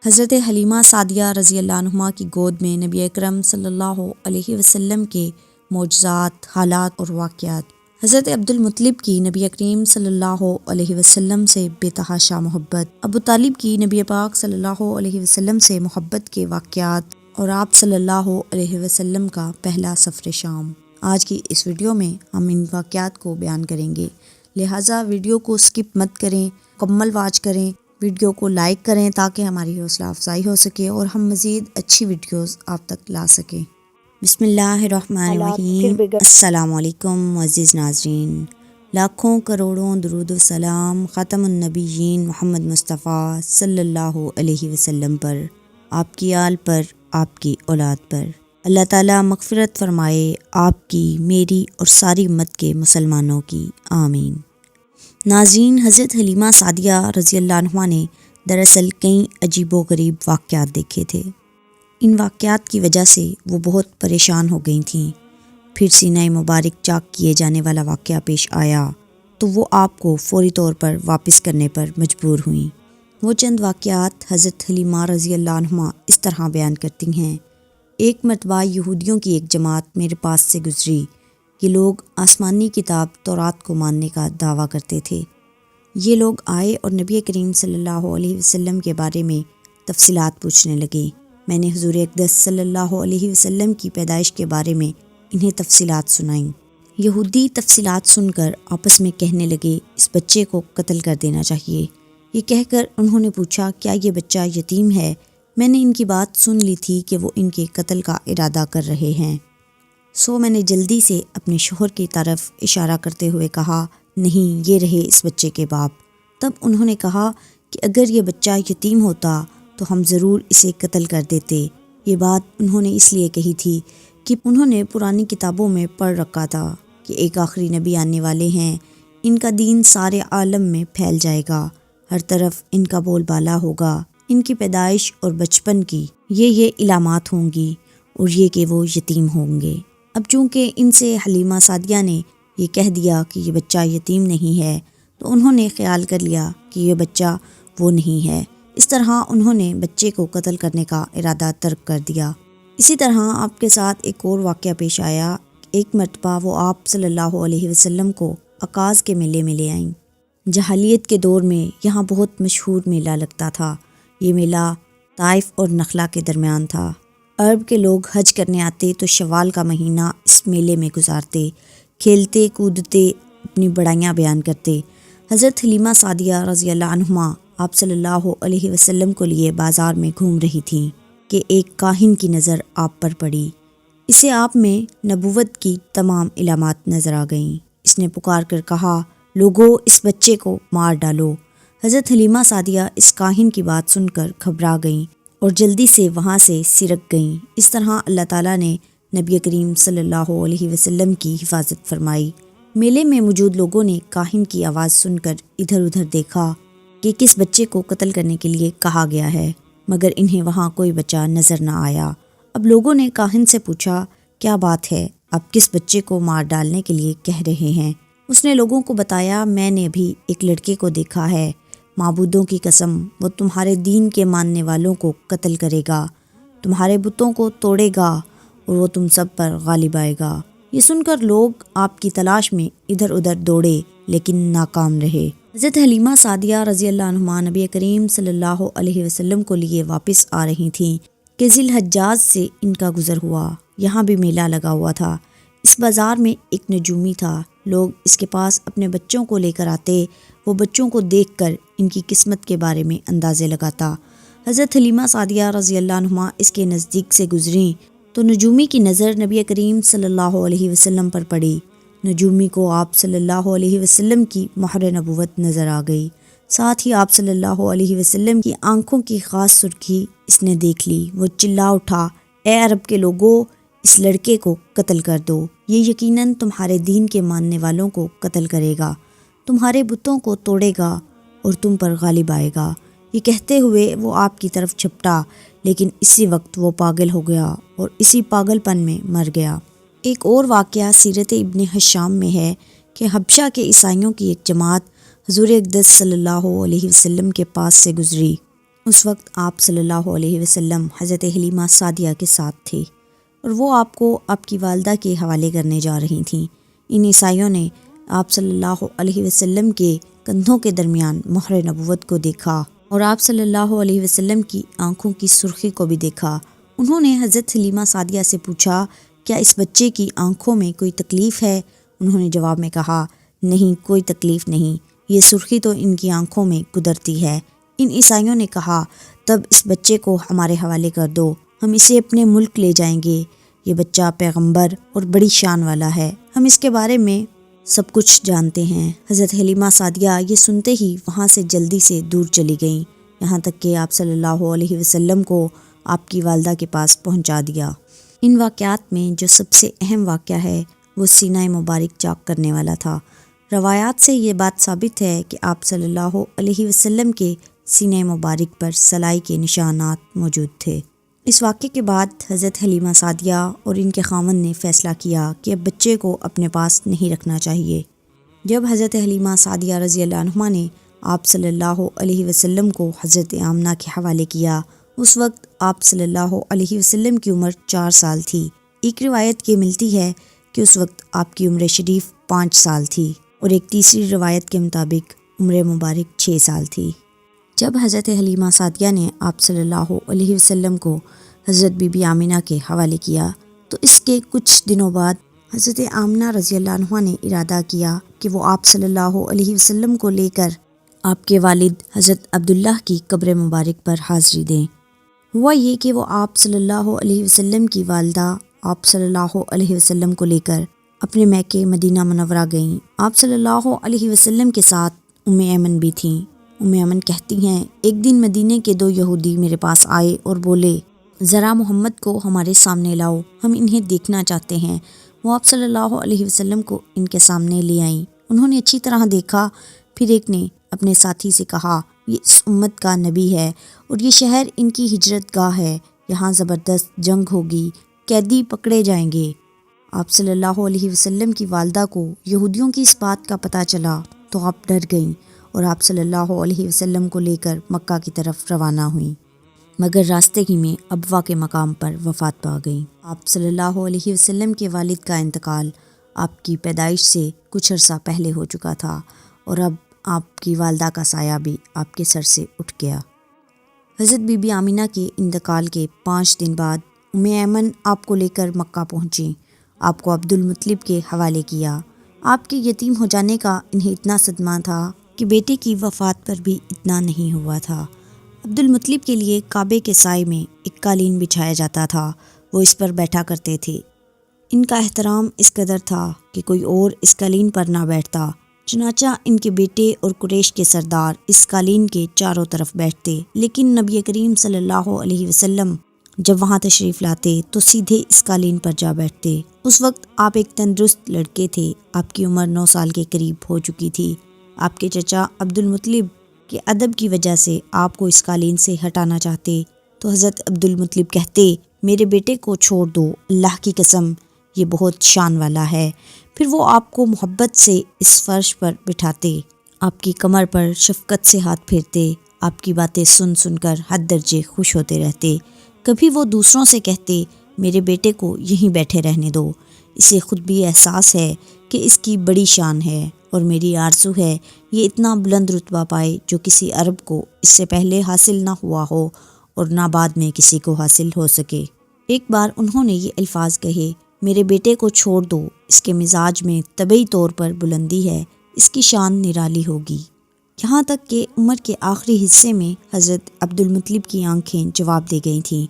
حضرت حلیمہ سعدیہ رضی اللہ عنہا کی گود میں نبی اکرم صلی اللہ علیہ وسلم کے معجزات، حالات اور واقعات۔ حضرت عبدالمطلب کی نبی کریم صلی اللہ علیہ وسلم سے بے تحاشا محبت، ابو طالب کی نبی پاک صلی اللہ علیہ وسلم سے محبت کے واقعات، اور آپ صلی اللہ علیہ وسلم کا پہلا سفر شام۔ آج کی اس ویڈیو میں ہم ان واقعات کو بیان کریں گے، لہٰذا ویڈیو کو سکپ مت کریں، مکمل واچ کریں، ویڈیو کو لائک کریں تاکہ ہماری حوصلہ افزائی ہو سکے اور ہم مزید اچھی ویڈیوز آپ تک لا سکیں۔ بسم اللہ الرحمن الرحیم۔ السلام علیکم معزز ناظرین، لاکھوں کروڑوں درود و سلام خاتم النبیین محمد مصطفیٰ صلی اللہ علیہ وسلم پر، آپ کی آل پر، آپ کی اولاد پر۔ اللہ تعالیٰ مغفرت فرمائے آپ کی، میری اور ساری امت کے مسلمانوں کی، آمین۔ ناظرین، حضرت حلیمہ سعدیہ رضی اللہ عنہا نے دراصل کئی عجیب و غریب واقعات دیکھے تھے۔ ان واقعات کی وجہ سے وہ بہت پریشان ہو گئی تھیں۔ پھر سینہ مبارک چاک کیے جانے والا واقعہ پیش آیا تو وہ آپ کو فوری طور پر واپس کرنے پر مجبور ہوئیں۔ وہ چند واقعات حضرت حلیمہ رضی اللہ عنہا اس طرح بیان کرتی ہیں۔ ایک مرتبہ یہودیوں کی ایک جماعت میرے پاس سے گزری۔ یہ لوگ آسمانی کتاب تورات کو ماننے کا دعویٰ کرتے تھے۔ یہ لوگ آئے اور نبی کریم صلی اللہ علیہ وسلم کے بارے میں تفصیلات پوچھنے لگے۔ میں نے حضور اقدس صلی اللہ علیہ وسلم کی پیدائش کے بارے میں انہیں تفصیلات سنائیں۔ یہودی تفصیلات سن کر آپس میں کہنے لگے، اس بچے کو قتل کر دینا چاہیے۔ یہ کہہ کر انہوں نے پوچھا، کیا یہ بچہ یتیم ہے؟ میں نے ان کی بات سن لی تھی کہ وہ ان کے قتل کا ارادہ کر رہے ہیں، سو میں نے جلدی سے اپنے شوہر کی طرف اشارہ کرتے ہوئے کہا، نہیں، یہ رہے اس بچے کے باپ۔ تب انہوں نے کہا کہ اگر یہ بچہ یتیم ہوتا تو ہم ضرور اسے قتل کر دیتے۔ یہ بات انہوں نے اس لیے کہی تھی کہ انہوں نے پرانی کتابوں میں پڑھ رکھا تھا کہ ایک آخری نبی آنے والے ہیں، ان کا دین سارے عالم میں پھیل جائے گا، ہر طرف ان کا بول بالا ہوگا، ان کی پیدائش اور بچپن کی یہ علامات ہوں گی، اور یہ کہ وہ یتیم ہوں گے۔ اب چونکہ ان سے حلیمہ سعدیہ نے یہ کہہ دیا کہ یہ بچہ یتیم نہیں ہے، تو انہوں نے خیال کر لیا کہ یہ بچہ وہ نہیں ہے۔ اس طرح انہوں نے بچے کو قتل کرنے کا ارادہ ترک کر دیا۔ اسی طرح آپ کے ساتھ ایک اور واقعہ پیش آیا۔ ایک مرتبہ وہ آپ صلی اللہ علیہ وسلم کو عکاظ کے میلے میں لے آئیں۔ جاہلیت کے دور میں یہاں بہت مشہور میلہ لگتا تھا۔ یہ میلہ طائف اور نخلا کے درمیان تھا۔ عرب کے لوگ حج کرنے آتے تو شوال کا مہینہ اس میلے میں گزارتے، کھیلتے کودتے، اپنی بڑائیاں بیان کرتے۔ حضرت حلیمہ سعدیہ رضی اللہ عنہا آپ صلی اللہ علیہ وسلم کو لیے بازار میں گھوم رہی تھیں کہ ایک کاہن کی نظر آپ پر پڑی۔ اسے آپ میں نبوت کی تمام علامات نظر آ گئیں۔ اس نے پکار کر کہا، لوگو، اس بچے کو مار ڈالو۔ حضرت حلیمہ سعدیہ اس کاہن کی بات سن کر گھبرا گئیں اور جلدی سے وہاں سے سرک گئیں۔ اس طرح اللہ تعالیٰ نے نبی کریم صلی اللہ علیہ وسلم کی حفاظت فرمائی۔ میلے میں موجود لوگوں نے کاہن کی آواز سن کر ادھر ادھر دیکھا کہ کس بچے کو قتل کرنے کے لیے کہا گیا ہے، مگر انہیں وہاں کوئی بچہ نظر نہ آیا۔ اب لوگوں نے کاہن سے پوچھا، کیا بات ہے، آپ کس بچے کو مار ڈالنے کے لیے کہہ رہے ہیں؟ اس نے لوگوں کو بتایا، میں نے بھی ایک لڑکے کو دیکھا ہے، معبودوں کی قسم، وہ تمہارے دین کے ماننے والوں کو قتل کرے گا، تمہارے بتوں کو توڑے گا اور وہ تم سب پر غالب آئے گا۔ یہ سن کر لوگ آپ کی تلاش میں ادھر ادھر دوڑے لیکن ناکام رہے۔ حضرت حلیمہ سعدیہ رضی اللہ عنہا نبی کریم صلی اللہ علیہ وسلم کو لیے واپس آ رہی تھیں کہ ذی الحجاز سے ان کا گزر ہوا۔ یہاں بھی میلہ لگا ہوا تھا۔ اس بازار میں ایک نجومی تھا۔ لوگ اس کے پاس اپنے بچوں کو لے کر آتے، وہ بچوں کو دیکھ کر ان کی قسمت کے بارے میں اندازے لگاتا۔ حضرت حلیمہ سعدیہ رضی اللہ عنہا اس کے نزدیک سے گزریں تو نجومی کی نظر نبی کریم صلی اللہ علیہ وسلم پر پڑی۔ نجومی کو آپ صلی اللہ علیہ وسلم کی مہر نبوت نظر آ گئی۔ ساتھ ہی آپ صلی اللہ علیہ وسلم کی آنکھوں کی خاص سرخی اس نے دیکھ لی۔ وہ چلا اٹھا، اے عرب کے لوگو، اس لڑکے کو قتل کر دو، یہ یقیناً تمہارے دین کے ماننے والوں کو قتل کرے گا، تمہارے بتوں کو توڑے گا اور تم پر غالب آئے گا۔ یہ کہتے ہوئے وہ آپ کی طرف جھپٹا، لیکن اسی وقت وہ پاگل ہو گیا اور اسی پاگل پن میں مر گیا۔ ایک اور واقعہ سیرت ابن ہشام میں ہے کہ حبشہ کے عیسائیوں کی ایک جماعت حضور اقدس صلی اللہ علیہ وسلم کے پاس سے گزری۔ اس وقت آپ صلی اللہ علیہ وسلم حضرت حلیمہ سعدیہ کے ساتھ تھے اور وہ آپ کو آپ کی والدہ کے حوالے کرنے جا رہی تھیں۔ ان عیسائیوں نے آپ صلی اللہ علیہ وسلم کے کندھوں کے درمیان مہر نبوت کو دیکھا اور آپ صلی اللہ علیہ وسلم کی آنکھوں کی سرخی کو بھی دیکھا۔ انہوں نے حضرت حلیمہ سعدیہ سے پوچھا، کیا اس بچے کی آنکھوں میں کوئی تکلیف ہے؟ انہوں نے جواب میں کہا، نہیں، کوئی تکلیف نہیں، یہ سرخی تو ان کی آنکھوں میں قدرتی ہے۔ ان عیسائیوں نے کہا، تب اس بچے کو ہمارے حوالے کر دو، ہم اسے اپنے ملک لے جائیں گے۔ یہ بچہ پیغمبر اور بڑی شان والا ہے، ہم اس کے بارے میں سب کچھ جانتے ہیں۔ حضرت حلیمہ سعدیہ یہ سنتے ہی وہاں سے جلدی سے دور چلی گئیں، یہاں تک کہ آپ صلی اللہ علیہ وسلم کو آپ کی والدہ کے پاس پہنچا دیا۔ ان واقعات میں جو سب سے اہم واقعہ ہے وہ سینہ مبارک چاک کرنے والا تھا۔ روایات سے یہ بات ثابت ہے کہ آپ صلی اللہ علیہ وسلم کے سینہ مبارک پر سلائی کے نشانات موجود تھے۔ اس واقعے کے بعد حضرت حلیمہ سعدیہ اور ان کے خاوند نے فیصلہ کیا کہ اب بچے کو اپنے پاس نہیں رکھنا چاہیے۔ جب حضرت حلیمہ سعدیہ رضی اللہ عنہا نے آپ صلی اللہ علیہ وسلم کو حضرت آمنہ کے حوالے کیا، اس وقت آپ صلی اللہ علیہ وسلم کی عمر 4 سال تھی۔ ایک روایت یہ ملتی ہے کہ اس وقت آپ کی عمر شریف 5 سال تھی اور ایک تیسری روایت کے مطابق عمر مبارک 6 سال تھی۔ جب حضرت حلیمہ سعدیہ نے آپ صلی اللہ علیہ وسلم کو حضرت بی بی آمنہ کے حوالے کیا تو اس کے کچھ دنوں بعد حضرت آمنہ رضی اللہ عنہا نے ارادہ کیا کہ وہ آپ صلی اللہ علیہ وسلم کو لے کر آپ کے والد حضرت عبداللہ کی قبر مبارک پر حاضری دیں۔ ہوا یہ کہ وہ آپ صلی اللہ علیہ وسلم کی والدہ آپ صلی اللہ علیہ وسلم کو لے کر اپنے میکے مدینہ منورہ گئیں۔ آپ صلی اللہ علیہ وسلم کے ساتھ ام ایمن بھی تھیں۔ ام ایمن کہتی ہیں، ایک دن مدینے کے 2 یہودی میرے پاس آئے اور بولے، ذرا محمد کو ہمارے سامنے لاؤ، ہم انہیں دیکھنا چاہتے ہیں۔ وہ آپ صلی اللہ علیہ وسلم کو ان کے سامنے لے آئیں۔ انہوں نے اچھی طرح دیکھا، پھر ایک نے اپنے ساتھی سے کہا، یہ اس امت کا نبی ہے اور یہ شہر ان کی ہجرت گاہ ہے، یہاں زبردست جنگ ہوگی، قیدی پکڑے جائیں گے۔ آپ صلی اللہ علیہ وسلم کی والدہ کو یہودیوں کی اس بات کا پتہ چلا تو آپ ڈر گئیں اور آپ صلی اللہ علیہ وسلم کو لے کر مکہ کی طرف روانہ ہوئیں، مگر راستے ہی میں ابوا کے مقام پر وفات پا گئیں۔ آپ صلی اللہ علیہ وسلم کے والد کا انتقال آپ کی پیدائش سے کچھ عرصہ پہلے ہو چکا تھا اور اب آپ کی والدہ کا سایہ بھی آپ کے سر سے اٹھ گیا۔ حضرت بی بی آمنہ کے انتقال کے 5 دن بعد ام ایمن آپ کو لے کر مکہ پہنچیں۔ آپ کو عبد المطلب کے حوالے کیا۔ آپ کے یتیم ہو جانے کا انہیں اتنا صدمہ تھا کہ بیٹے کی وفات پر بھی اتنا نہیں ہوا تھا۔ عبد المطلب کے لیے کعبے کے سائے میں ایک قالین بچھایا جاتا تھا، وہ اس پر بیٹھا کرتے تھے۔ ان کا احترام اس قدر تھا کہ کوئی اور اس قالین پر نہ بیٹھتا، چنانچہ ان کے بیٹے اور قریش کے سردار اس قالین کے چاروں طرف بیٹھتے، لیکن نبی کریم صلی اللہ علیہ وسلم جب وہاں تشریف لاتے تو سیدھے اس قالین پر جا بیٹھتے۔ اس وقت آپ ایک تندرست لڑکے تھے، آپ کی عمر 9 سال کے قریب ہو چکی تھی۔ آپ کے چچا عبد المطلب کے ادب کی وجہ سے آپ کو اس قالین سے ہٹانا چاہتے تو حضرت عبد المطلب کہتے، میرے بیٹے کو چھوڑ دو، اللہ کی قسم یہ بہت شان والا ہے۔ پھر وہ آپ کو محبت سے اس فرش پر بٹھاتے، آپ کی کمر پر شفقت سے ہاتھ پھیرتے، آپ کی باتیں سن سن کر حد درجے خوش ہوتے رہتے۔ کبھی وہ دوسروں سے کہتے، میرے بیٹے کو یہیں بیٹھے رہنے دو، اسے خود بھی احساس ہے کہ اس کی بڑی شان ہے اور میری آرزو ہے یہ اتنا بلند رتبہ پائے جو کسی عرب کو اس سے پہلے حاصل نہ ہوا ہو اور نہ بعد میں کسی کو حاصل ہو سکے۔ ایک بار انہوں نے یہ الفاظ کہے، میرے بیٹے کو چھوڑ دو، اس کے مزاج میں طبعی طور پر بلندی ہے، اس کی شان نرالی ہوگی۔ یہاں تک کہ عمر کے آخری حصے میں حضرت عبد المطلب کی آنکھیں جواب دے گئی تھیں،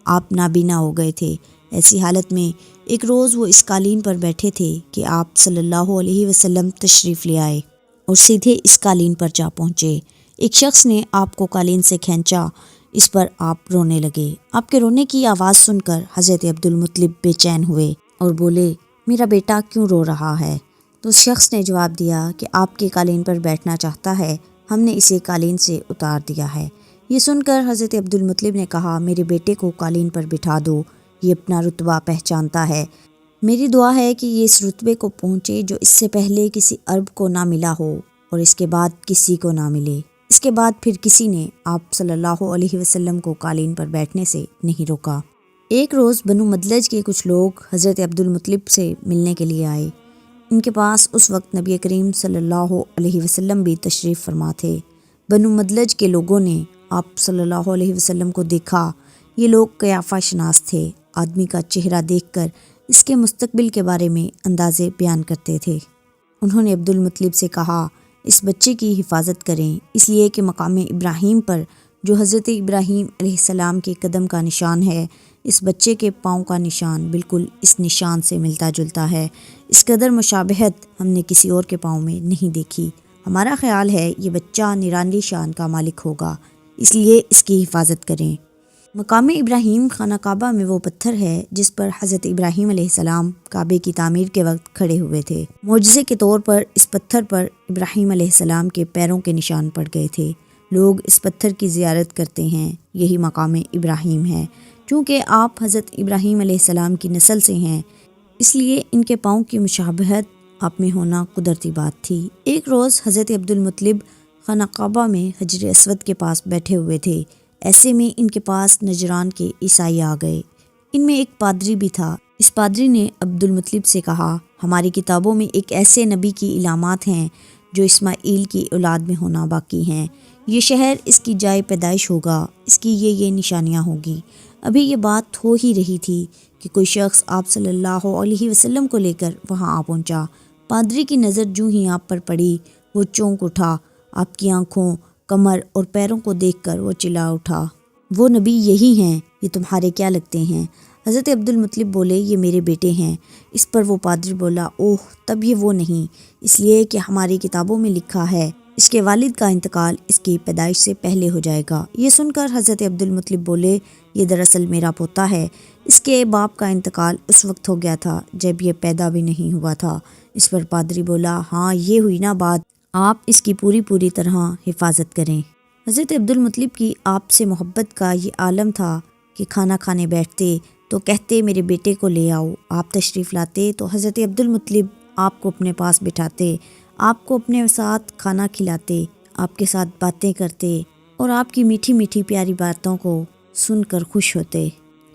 آپ نابینا ہو گئے تھے۔ ایسی حالت میں ایک روز وہ اس قالین پر بیٹھے تھے کہ آپ صلی اللہ علیہ وسلم تشریف لے آئے اور سیدھے اس قالین پر جا پہنچے۔ ایک شخص نے آپ کو قالین سے کھینچا، اس پر آپ رونے لگے۔ آپ کے رونے کی آواز سن کر حضرت عبد المطلب بے چین ہوئے اور بولے، میرا بیٹا کیوں رو رہا ہے؟ تو اس شخص نے جواب دیا کہ آپ کے قالین پر بیٹھنا چاہتا ہے، ہم نے اسے قالین سے اتار دیا ہے۔ یہ سن کر حضرت عبد المطلب نے کہا، میرے بیٹے کو قالین پر بٹھا دو، یہ اپنا رتبہ پہچانتا ہے، میری دعا ہے کہ یہ اس رتبے کو پہنچے جو اس سے پہلے کسی عرب کو نہ ملا ہو اور اس کے بعد کسی کو نہ ملے۔ اس کے بعد پھر کسی نے آپ صلی اللہ علیہ وسلم کو قالین پر بیٹھنے سے نہیں روکا۔ ایک روز بنو مدلج کے کچھ لوگ حضرت عبد المطلب سے ملنے کے لیے آئے۔ ان کے پاس اس وقت نبی کریم صلی اللہ علیہ وسلم بھی تشریف فرما تھے۔ بنو مدلج کے لوگوں نے آپ صلی اللہ علیہ وسلم کو دیکھا۔ یہ لوگ قیافہ شناس تھے۔ آدمی کا چہرہ دیکھ کر اس کے مستقبل کے بارے میں اندازے بیان کرتے تھے۔ انہوں نے عبد المطلب سے کہا، اس بچے کی حفاظت کریں، اس لیے کہ مقام ابراہیم پر جو حضرت ابراہیم علیہ السلام کے قدم کا نشان ہے، اس بچے کے پاؤں کا نشان بالکل اس نشان سے ملتا جلتا ہے۔ اس قدر مشابہت ہم نے کسی اور کے پاؤں میں نہیں دیکھی۔ ہمارا خیال ہے یہ بچہ نرالی شان کا مالک ہوگا، اس لیے اس کی حفاظت کریں۔ مقام ابراہیم خانہ کعبہ میں وہ پتھر ہے جس پر حضرت ابراہیم علیہ السلام کعبے کی تعمیر کے وقت کھڑے ہوئے تھے۔ معجزے کے طور پر اس پتھر پر ابراہیم علیہ السلام کے پیروں کے نشان پڑ گئے تھے۔ لوگ اس پتھر کی زیارت کرتے ہیں، یہی مقام ابراہیم ہے۔ چونکہ آپ حضرت ابراہیم علیہ السلام کی نسل سے ہیں، اس لیے ان کے پاؤں کی مشابہت آپ میں ہونا قدرتی بات تھی۔ ایک روز حضرت عبد المطلب خانہ کعبہ میں حجر اسود کے پاس بیٹھے ہوئے تھے۔ ایسے میں ان کے پاس نجران کے عیسائی آ گئے۔ ان میں ایک پادری بھی تھا۔ اس پادری نے عبد المطلب سے کہا، ہماری کتابوں میں ایک ایسے نبی کی علامات ہیں جو اسماعیل کی اولاد میں ہونا باقی ہیں۔ یہ شہر اس کی جائے پیدائش ہوگا، اس کی یہ نشانیاں ہوگی۔ ابھی یہ بات ہو ہی رہی تھی کہ کوئی شخص آپ صلی اللہ علیہ وسلم کو لے کر وہاں آ پہنچا۔ پادری کی نظر جو ہی آپ پر پڑی، وہ چونک اٹھا۔ آپ کی آنکھوں، کمر اور پیروں کو دیکھ کر وہ چلا اٹھا، وہ نبی یہی ہیں، یہ تمہارے کیا لگتے ہیں؟ حضرت عبد المطلب بولے، یہ میرے بیٹے ہیں۔ اس پر وہ پادری بولا، اوہ، تب یہ وہ نہیں، اس لیے کہ ہماری کتابوں میں لکھا ہے اس کے والد کا انتقال اس کی پیدائش سے پہلے ہو جائے گا۔ یہ سن کر حضرت عبد المطلب بولے، یہ دراصل میرا پوتا ہے، اس کے باپ کا انتقال اس وقت ہو گیا تھا جب یہ پیدا بھی نہیں ہوا تھا۔ اس پر پادری بولا، ہاں یہ ہوئی نا بات، آپ اس کی پوری طرح حفاظت کریں۔ حضرت عبد المطلب کی آپ سے محبت کا یہ عالم تھا کہ کھانا کھانے بیٹھتے تو کہتے، میرے بیٹے کو لے آؤ۔ آپ تشریف لاتے تو حضرت عبد المطلب آپ کو اپنے پاس بٹھاتے، آپ کو اپنے ساتھ کھانا کھلاتے، آپ کے ساتھ باتیں کرتے اور آپ کی میٹھی میٹھی پیاری باتوں کو سن کر خوش ہوتے۔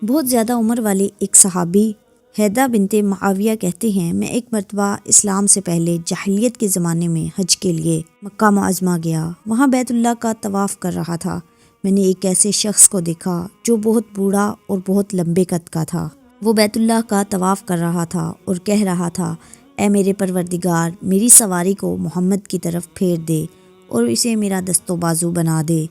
بہت زیادہ عمر والے ایک صحابی حیدہ بنت معاویہ کہتے ہیں، میں ایک مرتبہ اسلام سے پہلے جاہلیت کے زمانے میں حج کے لیے مکہ معظمہ گیا۔ وہاں بیت اللہ کا طواف کر رہا تھا۔ میں نے ایک ایسے شخص کو دیکھا جو بہت بوڑھا اور بہت لمبے قد کا تھا۔ وہ بیت اللہ کا طواف کر رہا تھا اور کہہ رہا تھا، اے میرے پروردگار، میری سواری کو محمد کی طرف پھیر دے اور اسے میرا دست و بازو بنا دے۔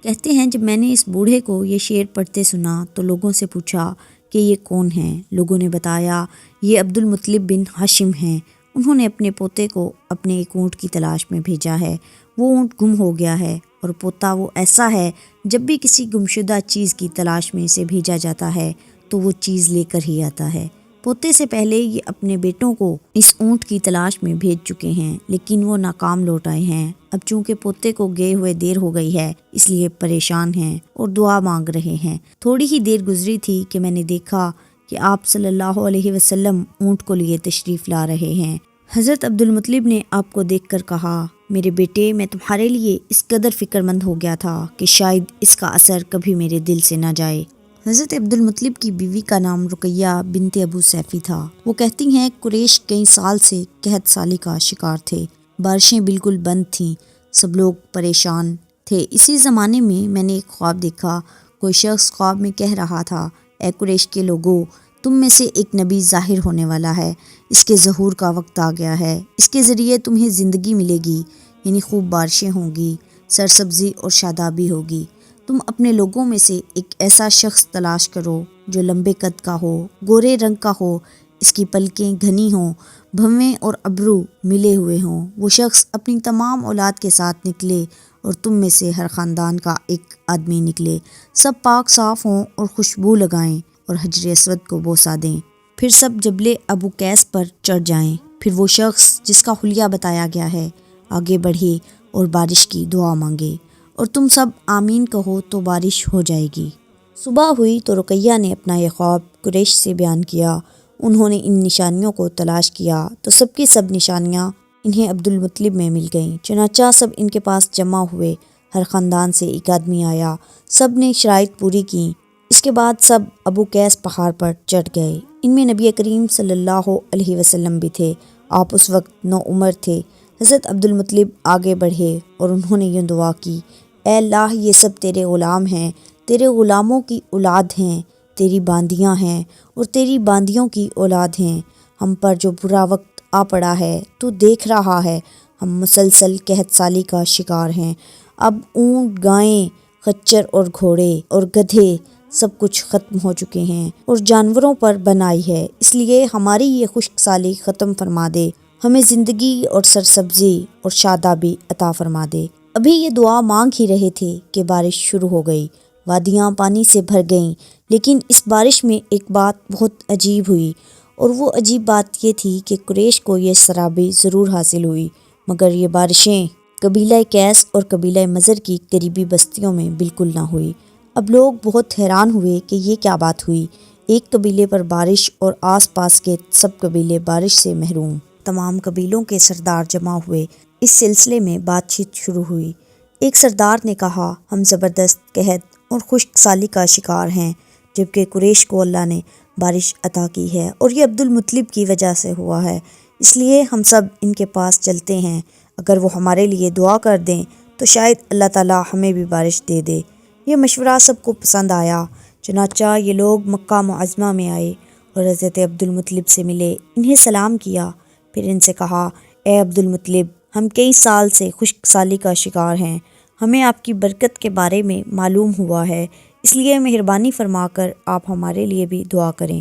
کہتے ہیں جب میں نے اس بوڑھے کو یہ شعر پڑھتے سنا تو لوگوں سے پوچھا کہ یہ کون ہیں؟ لوگوں نے بتایا یہ عبد المطلب بن ہاشم ہیں۔ انہوں نے اپنے پوتے کو اپنے ایک اونٹ کی تلاش میں بھیجا ہے۔ وہ اونٹ گم ہو گیا ہے اور پوتا وہ ایسا ہے، جب بھی کسی گمشدہ چیز کی تلاش میں اسے بھیجا جاتا ہے تو وہ چیز لے کر ہی آتا ہے۔ پوتے سے پہلے یہ اپنے بیٹوں کو اس اونٹ کی تلاش میں بھیج چکے ہیں، لیکن وہ ناکام لوٹ آئے ہیں۔ اب چونکہ پوتے کو گئے ہوئے دیر ہو گئی ہے، اس لیے پریشان ہیں اور دعا مانگ رہے ہیں۔ تھوڑی ہی دیر گزری تھی کہ میں نے دیکھا کہ آپ صلی اللہ علیہ وسلم اونٹ کو لیے تشریف لا رہے ہیں۔ حضرت عبد المطلب نے آپ کو دیکھ کر کہا، میرے بیٹے، میں تمہارے لیے اس قدر فکر مند ہو گیا تھا کہ شاید اس کا اثر کبھی میرے دل سے نہ جائے۔ حضرت عبد المطلب کی بیوی کا نام رقیہ بنت ابو سیفی تھا۔ وہ کہتی ہیں قریش کئی سال سے قحط سالی کا شکار تھے، بارشیں بالکل بند تھیں، سب لوگ پریشان تھے۔ اسی زمانے میں نے ایک خواب دیکھا۔ کوئی شخص خواب میں کہہ رہا تھا، اے قریش کے لوگوں، تم میں سے ایک نبی ظاہر ہونے والا ہے، اس کے ظہور کا وقت آ گیا ہے، اس کے ذریعے تمہیں زندگی ملے گی، یعنی خوب بارشیں ہوں گی، سرسبزی اور شادابی ہوگی۔ تم اپنے لوگوں میں سے ایک ایسا شخص تلاش کرو جو لمبے قد کا ہو، گورے رنگ کا ہو، اس کی پلکیں گھنی ہوں، بھویں اور ابرو ملے ہوئے ہوں۔ وہ شخص اپنی تمام اولاد کے ساتھ نکلے اور تم میں سے ہر خاندان کا ایک آدمی نکلے، سب پاک صاف ہوں اور خوشبو لگائیں اور حجر اسود کو بوسہ دیں، پھر سب جبل ابو قیس پر چڑھ جائیں۔ پھر وہ شخص جس کا حلیہ بتایا گیا ہے آگے بڑھے اور بارش کی دعا مانگے، اور تم سب آمین کہو تو بارش ہو جائے گی۔ صبح ہوئی تو رقیہ نے اپنا یہ خواب قریش سے بیان کیا۔ انہوں نے ان نشانیوں کو تلاش کیا تو سب کی سب نشانیاں انہیں عبد المطلب میں مل گئیں۔ چنانچہ سب ان کے پاس جمع ہوئے۔ ہر خاندان سے ایک آدمی آیا، سب نے شرائط پوری کی۔ اس کے بعد سب ابو قیس پہاڑ پر چڑھ گئے۔ ان میں نبی کریم صلی اللہ علیہ وسلم بھی تھے۔ آپ اس وقت نوعمر تھے۔ حضرت عبدالمطلب آگے بڑھے اور انہوں نے یوں دعا کی، اے اللہ، یہ سب تیرے غلام ہیں، تیرے غلاموں کی اولاد ہیں، تیری باندیاں ہیں اور تیری باندیوں کی اولاد ہیں۔ ہم پر جو برا وقت آ پڑا ہے تو دیکھ رہا ہے، ہم مسلسل قحط سالی کا شکار ہیں۔ اب اونٹ، گائیں، خچر اور گھوڑے اور گدھے سب کچھ ختم ہو چکے ہیں اور جانوروں پر بن آئی ہے، اس لیے ہماری یہ خشک سالی ختم فرما دے، ہمیں زندگی اور سرسبزی اور شادابی عطا فرما دے۔ ابھی یہ دعا مانگ ہی رہے تھے کہ بارش شروع ہو گئی، وادیاں پانی سے بھر گئیں، لیکن اس بارش میں ایک بات بہت عجیب ہوئی، اور وہ عجیب بات یہ تھی کہ قریش کو یہ سرابی ضرور حاصل ہوئی، مگر یہ بارشیں قبیلہ قیس اور قبیلہ مضر کی قریبی بستیوں میں بالکل نہ ہوئی۔ اب لوگ بہت حیران ہوئے کہ یہ کیا بات ہوئی، ایک قبیلے پر بارش اور آس پاس کے سب قبیلے بارش سے محروم۔ تمام قبیلوں کے سردار جمع ہوئے، اس سلسلے میں بات چیت شروع ہوئی۔ ایک سردار نے کہا، ہم زبردست قحط اور خشک سالی کا شکار ہیں، جبکہ قریش کو اللہ نے بارش عطا کی ہے اور یہ عبدالمطلب کی وجہ سے ہوا ہے، اس لیے ہم سب ان کے پاس چلتے ہیں، اگر وہ ہمارے لیے دعا کر دیں تو شاید اللہ تعالیٰ ہمیں بھی بارش دے دے۔ یہ مشورہ سب کو پسند آیا، چنانچہ یہ لوگ مکہ معظمہ میں آئے اور حضرت عبدالمطلب سے ملے، انہیں سلام کیا، پھر ان سے کہا، اے عبدالمطلب، ہم کئی سال سے خشک سالی کا شکار ہیں، ہمیں آپ کی برکت کے بارے میں معلوم ہوا ہے، اس لیے مہربانی فرما کر آپ ہمارے لیے بھی دعا کریں،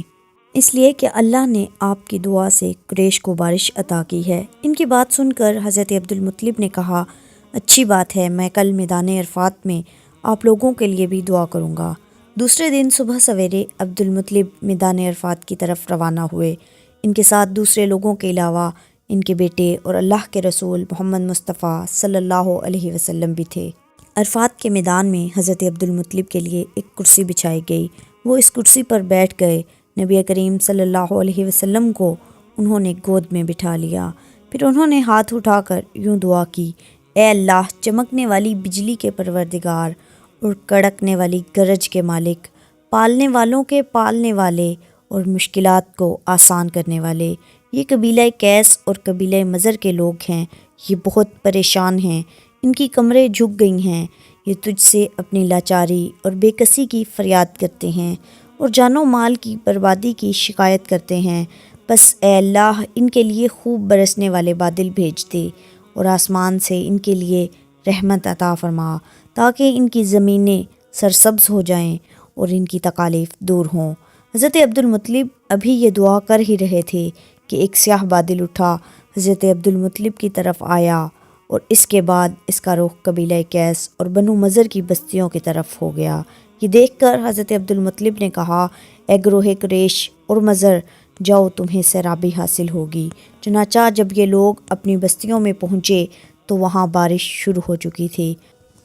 اس لیے کہ اللہ نے آپ کی دعا سے قریش کو بارش عطا کی ہے۔ ان کی بات سن کر حضرت عبدالمطلب نے کہا، اچھی بات ہے، میں کل میدان عرفات میں آپ لوگوں کے لیے بھی دعا کروں گا۔ دوسرے دن صبح سویرے عبدالمطلب میدان عرفات کی طرف روانہ ہوئے۔ ان کے ساتھ دوسرے لوگوں کے علاوہ ان کے بیٹے اور اللہ کے رسول محمد مصطفیٰ صلی اللہ علیہ وسلم بھی تھے۔ عرفات کے میدان میں حضرت عبدالمطلب کے لیے ایک کرسی بچھائی گئی، وہ اس کرسی پر بیٹھ گئے۔ نبی کریم صلی اللہ علیہ وسلم کو انہوں نے گود میں بٹھا لیا، پھر انہوں نے ہاتھ اٹھا کر یوں دعا کی، اے اللہ، چمکنے والی بجلی کے پروردگار اور کڑکنے والی گرج کے مالک، پالنے والوں کے پالنے والے اور مشکلات کو آسان کرنے والے، یہ قبیلہ قیس اور قبیلہ مضر کے لوگ ہیں، یہ بہت پریشان ہیں، ان کی کمریں جھک گئی ہیں، یہ تجھ سے اپنی لاچاری اور بے کسی کی فریاد کرتے ہیں اور جان و مال کی بربادی کی شکایت کرتے ہیں، بس اے اللہ، ان کے لیے خوب برسنے والے بادل بھیج دے اور آسمان سے ان کے لیے رحمت عطا فرما، تاکہ ان کی زمینیں سرسبز ہو جائیں اور ان کی تکالیف دور ہوں۔ حضرت عبدالمطلب ابھی یہ دعا کر ہی رہے تھے کہ ایک سیاہ بادل اٹھا، حضرت عبدالمطلب کی طرف آیا اور اس کے بعد اس کا رخ قبیلہ قیس اور بنو مضر کی بستیوں کی طرف ہو گیا۔ یہ دیکھ کر حضرت عبدالمطلب نے کہا، اے گروہ قریش اور مضر، جاؤ، تمہیں سیرابی حاصل ہوگی۔ چنانچہ جب یہ لوگ اپنی بستیوں میں پہنچے تو وہاں بارش شروع ہو چکی تھی۔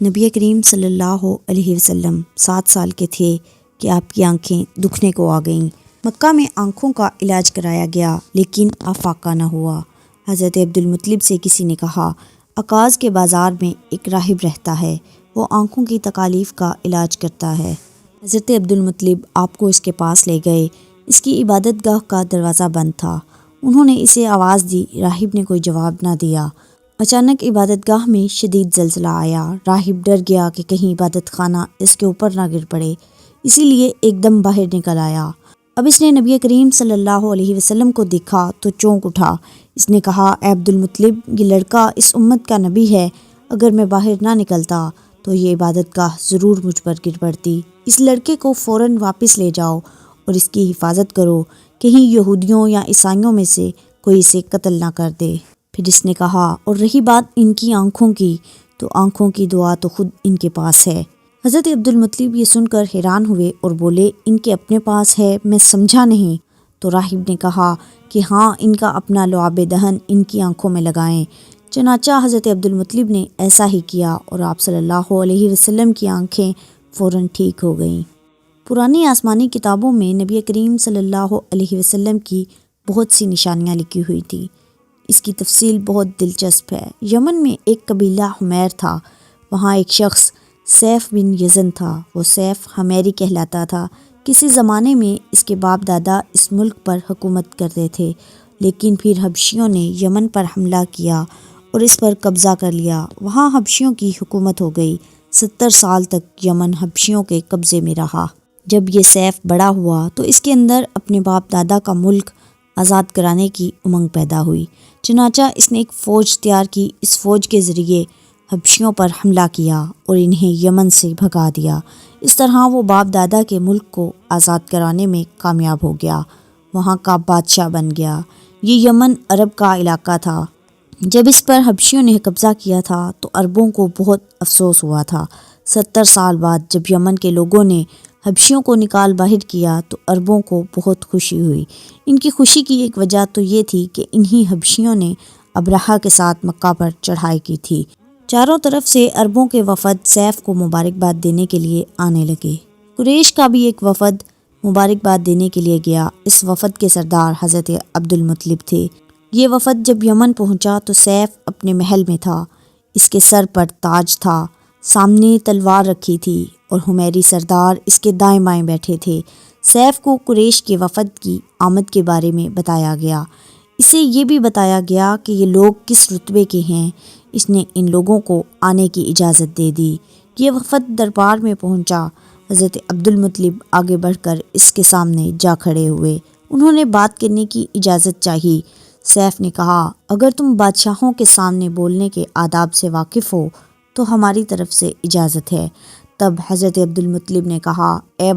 نبی کریم صلی اللہ علیہ وسلم 7 سال کے تھے کہ آپ کی آنکھیں دکھنے کو آ گئیں۔ مکہ میں آنکھوں کا علاج کرایا گیا لیکن افاقہ نہ ہوا۔ حضرت عبدالمطلب سے کسی نے کہا، عکاظ کے بازار میں ایک راہب رہتا ہے، وہ آنکھوں کی تکالیف کا علاج کرتا ہے۔ حضرت عبدالمطلب آپ کو اس کے پاس لے گئے، اس کی عبادت گاہ کا دروازہ بند تھا، انہوں نے اسے آواز دی، راہب نے کوئی جواب نہ دیا۔ اچانک عبادت گاہ میں شدید زلزلہ آیا، راہب ڈر گیا کہ کہیں عبادت خانہ اس کے اوپر نہ گر پڑے، اسی لیے ایک دم باہر نکل آیا۔ اب اس نے نبی کریم صلی اللہ علیہ وسلم کو دیکھا تو چونک اٹھا، اس نے کہا، اے عبدالمطلب، یہ لڑکا اس امت کا نبی ہے، اگر میں باہر نہ نکلتا تو یہ عبادت گاہ ضرور مجھ پر گر پڑتی، اس لڑکے کو فوراً واپس لے جاؤ اور اس کی حفاظت کرو، کہیں یہودیوں یا عیسائیوں میں سے کوئی اسے قتل نہ کر دے۔ پھر اس نے کہا، اور رہی بات ان کی آنکھوں کی، تو آنکھوں کی دعا تو خود ان کے پاس ہے۔ حضرت عبدالمطلب یہ سن کر حیران ہوئے اور بولے، ان کے اپنے پاس ہے؟ میں سمجھا نہیں۔ تو راہب نے کہا کہ ہاں، ان کا اپنا لعاب دہن ان کی آنکھوں میں لگائیں۔ چنانچہ حضرت عبدالمطلب نے ایسا ہی کیا اور آپ صلی اللہ علیہ وسلم کی آنکھیں فوراً ٹھیک ہو گئیں۔ پرانی آسمانی کتابوں میں نبی کریم صلی اللہ علیہ وسلم کی بہت سی نشانیاں لکھی ہوئی تھیں، اس کی تفصیل بہت دلچسپ ہے۔ یمن میں ایک قبیلہ حمیر تھا، وہاں ایک شخص سیف بن یزن تھا۔ وہ سیف حمیری کہلاتا تھا۔ کسی زمانے میں اس کے باپ دادا اس ملک پر حکومت کرتے تھے، لیکن پھر حبشیوں نے یمن پر حملہ کیا اور اس پر قبضہ کر لیا۔ وہاں حبشیوں کی حکومت ہو گئی۔ 70 سال تک یمن حبشیوں کے قبضے میں رہا۔ جب یہ سیف بڑا ہوا تو اس کے اندر اپنے باپ دادا کا ملک آزاد کرانے کی امنگ پیدا ہوئی، چنانچہ اس نے ایک فوج تیار کی۔ اس فوج کے ذریعے حبشیوں پر حملہ کیا اور انہیں یمن سے بھگا دیا۔ اس طرح وہ باپ دادا کے ملک کو آزاد کرانے میں کامیاب ہو گیا، وہاں کا بادشاہ بن گیا۔ یہ یمن عرب کا علاقہ تھا۔ جب اس پر حبشیوں نے قبضہ کیا تھا تو عربوں کو بہت افسوس ہوا تھا۔ 70 سال بعد جب یمن کے لوگوں نے حبشیوں کو نکال باہر کیا تو عربوں کو بہت خوشی ہوئی۔ ان کی خوشی کی ایک وجہ تو یہ تھی کہ انہی حبشیوں نے ابرہہ کے ساتھ مکہ پر چڑھائی کی تھی۔ چاروں طرف سے عربوں کے وفد سیف کو مبارکباد دینے کے لیے آنے لگے۔ قریش کا بھی ایک وفد مبارکباد دینے کے لیے گیا۔ اس وفد کے سردار حضرت عبد المطلب تھے۔ یہ وفد جب یمن پہنچا تو سیف اپنے محل میں تھا۔ اس کے سر پر تاج تھا، سامنے تلوار رکھی تھی اور حمیری سردار اس کے دائیں بائیں بیٹھے تھے۔ سیف کو قریش کے وفد کی آمد کے بارے میں بتایا گیا۔ اسے یہ بھی بتایا گیا کہ یہ لوگ کس رتبے کے ہیں۔ اس نے ان لوگوں کو آنے کی اجازت دے دی۔ یہ وفد دربار میں پہنچا۔ حضرت عبد المطلب آگے بڑھ کر اس کے سامنے جا کھڑے ہوئے۔ انہوں نے بات کرنے کی اجازت چاہی۔ سیف نے کہا، اگر تم بادشاہوں کے سامنے بولنے کے آداب سے واقف ہو تو ہماری طرف سے اجازت ہے۔ تب حضرت عبد المطلب نے کہا، اے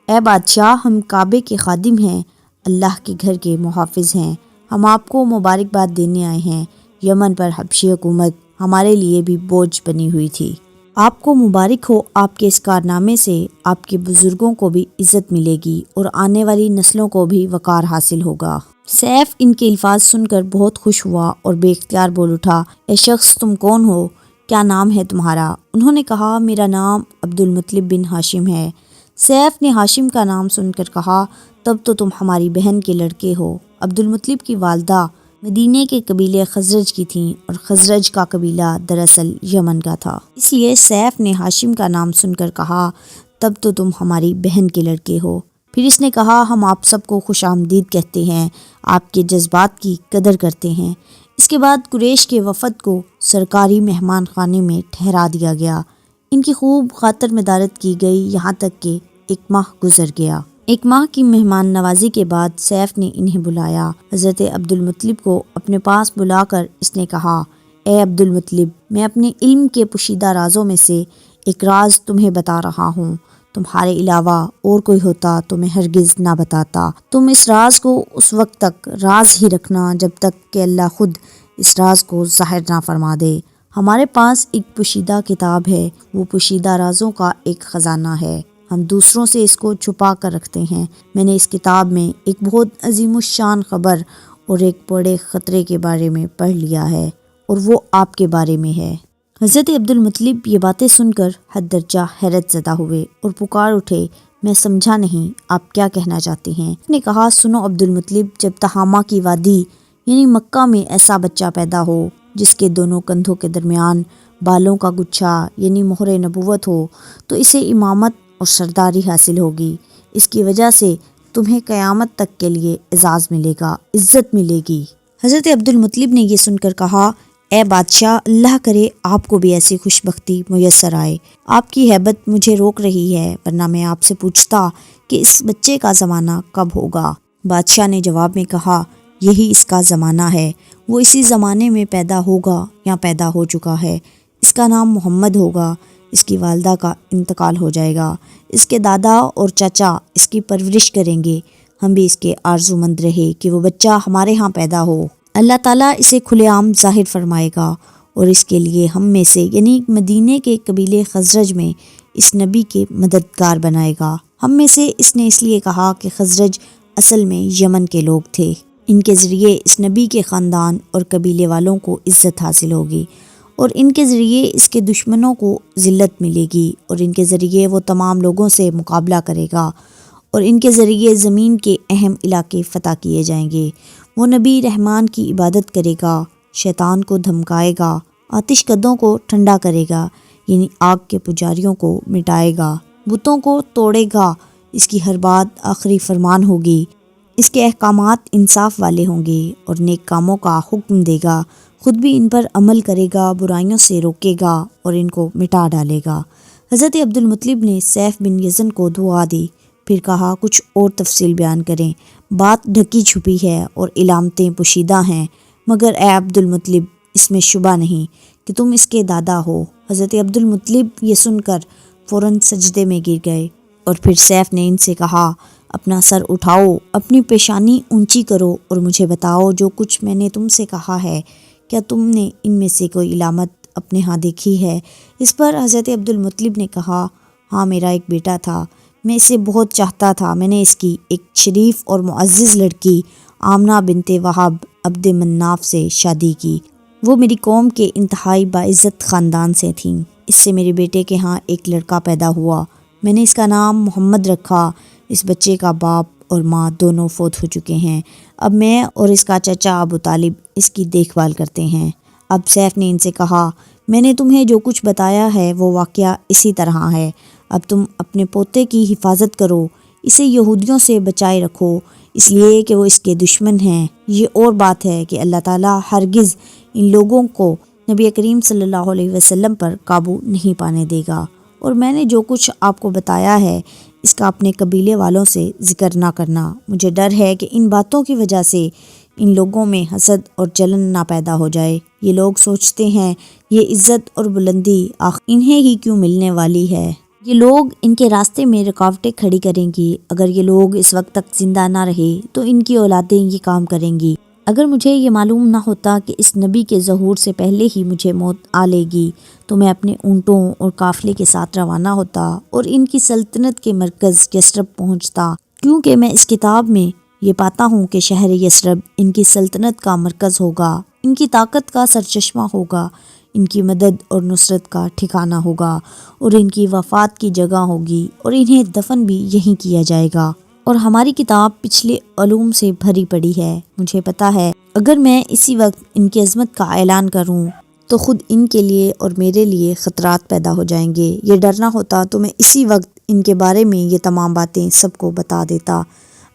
بادشاہ، ہم کعبے کے خادم ہیں، اللہ کے گھر کے محافظ ہیں۔ ہم آپ کو مبارکباد دینے آئے ہیں۔ یمن پر حبشی حکومت ہمارے لیے بھی بوجھ بنی ہوئی تھی۔ آپ کو مبارک ہو، آپ کے اس کارنامے سے آپ کے بزرگوں کو بھی عزت ملے گی اور آنے والی نسلوں کو بھی وقار حاصل ہوگا۔ سیف ان کے الفاظ سن کر بہت خوش ہوا اور بے اختیار بول اٹھا، اے شخص، تم کون ہو؟ کیا نام ہے تمہارا؟ انہوں نے کہا، میرا نام عبد المطلب بن ہاشم ہے۔ سیف نے ہاشم کا نام سن کر کہا، تب تو تم ہماری بہن کے لڑکے ہو۔ عبد المطلب کی والدہ مدینے کے قبیلے خزرج کی تھیں اور خزرج کا قبیلہ دراصل یمن کا تھا، اس لیے سیف نے ہاشم کا نام سن کر کہا، تب تو تم ہماری بہن کے لڑکے ہو۔ پھر اس نے کہا، ہم آپ سب کو خوش آمدید کہتے ہیں، آپ کے جذبات کی قدر کرتے ہیں۔ اس کے بعد قریش کے وفد کو سرکاری مہمان خانے میں ٹھہرا دیا گیا۔ ان کی خوب خاطر مدارت کی گئی، یہاں تک کہ 1 ماہ گزر گیا۔ 1 ماہ کی مہمان نوازی کے بعد سیف نے انہیں بلایا۔ حضرت عبد المطلب کو اپنے پاس بلا کر اس نے کہا، اے عبد المطلب، میں اپنے علم کے پوشیدہ رازوں میں سے ایک راز تمہیں بتا رہا ہوں۔ تمہارے علاوہ اور کوئی ہوتا تو میں ہرگز نہ بتاتا۔ تم اس راز کو اس وقت تک راز ہی رکھنا جب تک کہ اللہ خود اس راز کو ظاہر نہ فرما دے۔ ہمارے پاس ایک پوشیدہ کتاب ہے، وہ پوشیدہ رازوں کا ایک خزانہ ہے۔ ہم دوسروں سے اس کو چھپا کر رکھتے ہیں۔ میں نے اس کتاب میں ایک بہت عظیم الشان خبر اور ایک بڑے خطرے کے بارے میں پڑھ لیا ہے، اور وہ آپ کے بارے میں ہے۔ حضرت عبد المطلب یہ باتیں سن کر حد درجہ حیرت زدہ ہوئے اور پکار اٹھے، میں سمجھا نہیں، آپ کیا کہنا چاہتے ہیں؟ اس نے کہا، سنو عبد المطلب، جب تہامہ کی وادی یعنی مکہ میں ایسا بچہ پیدا ہو جس کے دونوں کندھوں کے درمیان بالوں کا گچھا یعنی مہر نبوت ہو تو اسے امامت اور سرداری حاصل ہوگی۔ اس کی وجہ سے تمہیں قیامت تک کے لیے اعزاز ملے گا، عزت ملے گی۔ حضرت عبد المطلب نے یہ سن کر کہا، اے بادشاہ، اللہ کرے آپ کو بھی ایسی خوش بختی میسر آئے۔ آپ کی ہیبت مجھے روک رہی ہے، ورنہ میں آپ سے پوچھتا کہ اس بچے کا زمانہ کب ہوگا۔ بادشاہ نے جواب میں کہا، یہی اس کا زمانہ ہے، وہ اسی زمانے میں پیدا ہوگا یا پیدا ہو چکا ہے۔ اس کا نام محمد ہوگا۔ اس کی والدہ کا انتقال ہو جائے گا، اس کے دادا اور چچا اس کی پرورش کریں گے۔ ہم بھی اس کے آرزومند رہے کہ وہ بچہ ہمارے ہاں پیدا ہو۔ اللہ تعالیٰ اسے کھلے عام ظاہر فرمائے گا اور اس کے لیے ہم میں سے یعنی مدینے کے قبیلے خزرج میں اس نبی کے مددگار بنائے گا۔ ہم میں سے اس نے اس لیے کہا کہ خزرج اصل میں یمن کے لوگ تھے۔ ان کے ذریعے اس نبی کے خاندان اور قبیلے والوں کو عزت حاصل ہوگی، اور ان کے ذریعے اس کے دشمنوں کو ذلت ملے گی، اور ان کے ذریعے وہ تمام لوگوں سے مقابلہ کرے گا، اور ان کے ذریعے زمین کے اہم علاقے فتح کیے جائیں گے۔ وہ نبی رحمان کی عبادت کرے گا، شیطان کو دھمکائے گا، آتش کدوں کو ٹھنڈا کرے گا، یعنی آگ کے پجاریوں کو مٹائے گا، بتوں کو توڑے گا، اس کی ہر بات آخری فرمان ہوگی، اس کے احکامات انصاف والے ہوں گے اور نیک کاموں کا حکم دے گا، خود بھی ان پر عمل کرے گا، برائیوں سے روکے گا اور ان کو مٹا ڈالے گا۔ حضرت عبد المطلب نے سیف بن یزن کو دعا دی، پھر کہا کچھ اور تفصیل بیان کریں، بات ڈھکی چھپی ہے اور علامتیں پوشیدہ ہیں، مگر اے عبد المطلب اس میں شبہ نہیں کہ تم اس کے دادا ہو۔ حضرت عبد المطلب یہ سن کر فوراً سجدے میں گر گئے اور پھر سیف نے ان سے کہا اپنا سر اٹھاؤ، اپنی پیشانی اونچی کرو اور مجھے بتاؤ جو کچھ میں نے تم سے کہا ہے، کیا تم نے ان میں سے کوئی علامت اپنے ہاں دیکھی ہے؟ اس پر حضرت عبد المطلب نے کہا ہاں، میرا ایک بیٹا تھا، میں اسے بہت چاہتا تھا، میں نے اس کی ایک شریف اور معزز لڑکی آمنہ بنت وہب عبد مناف سے شادی کی، وہ میری قوم کے انتہائی باعزت خاندان سے تھیں، اس سے میرے بیٹے کے ہاں ایک لڑکا پیدا ہوا، میں نے اس کا نام محمد رکھا، اس بچے کا باپ اور ماں دونوں فوت ہو چکے ہیں، اب میں اور اس کا چچا ابو طالب اس کی دیکھ بھال کرتے ہیں۔ اب سیف نے ان سے کہا میں نے تمہیں جو کچھ بتایا ہے وہ واقعہ اسی طرح ہے، اب تم اپنے پوتے کی حفاظت کرو، اسے یہودیوں سے بچائے رکھو، اس لیے کہ وہ اس کے دشمن ہیں۔ یہ اور بات ہے کہ اللہ تعالیٰ ہرگز ان لوگوں کو نبی کریم صلی اللہ علیہ وسلم پر قابو نہیں پانے دے گا، اور میں نے جو کچھ آپ کو بتایا ہے اس کا اپنے قبیلے والوں سے ذکر نہ کرنا، مجھے ڈر ہے کہ ان باتوں کی وجہ سے ان لوگوں میں حسد اور جلن نہ پیدا ہو جائے، یہ لوگ سوچتے ہیں یہ عزت اور بلندی آخر انہیں ہی کیوں ملنے والی ہے، یہ لوگ ان کے راستے میں رکاوٹیں کھڑی کریں گی، اگر یہ لوگ اس وقت تک زندہ نہ رہے تو ان کی اولادیں یہ کام کریں گی، اگر مجھے یہ معلوم نہ ہوتا کہ اس نبی کے ظہور سے پہلے ہی مجھے موت آ لے گی تو میں اپنے اونٹوں اور قافلے کے ساتھ روانہ ہوتا اور ان کی سلطنت کے مرکز یثرب پہنچتا، کیونکہ میں اس کتاب میں یہ پاتا ہوں کہ شہر یثرب ان کی سلطنت کا مرکز ہوگا، ان کی طاقت کا سرچشمہ ہوگا، ان کی مدد اور نصرت کا ٹھکانہ ہوگا اور ان کی وفات کی جگہ ہوگی اور انہیں دفن بھی یہیں کیا جائے گا، اور ہماری کتاب پچھلے علوم سے بھری پڑی ہے، مجھے پتا ہے اگر میں اسی وقت ان کی عظمت کا اعلان کروں تو خود ان کے لیے اور میرے لیے خطرات پیدا ہو جائیں گے، یہ ڈرنا ہوتا تو میں اسی وقت ان کے بارے میں یہ تمام باتیں سب کو بتا دیتا،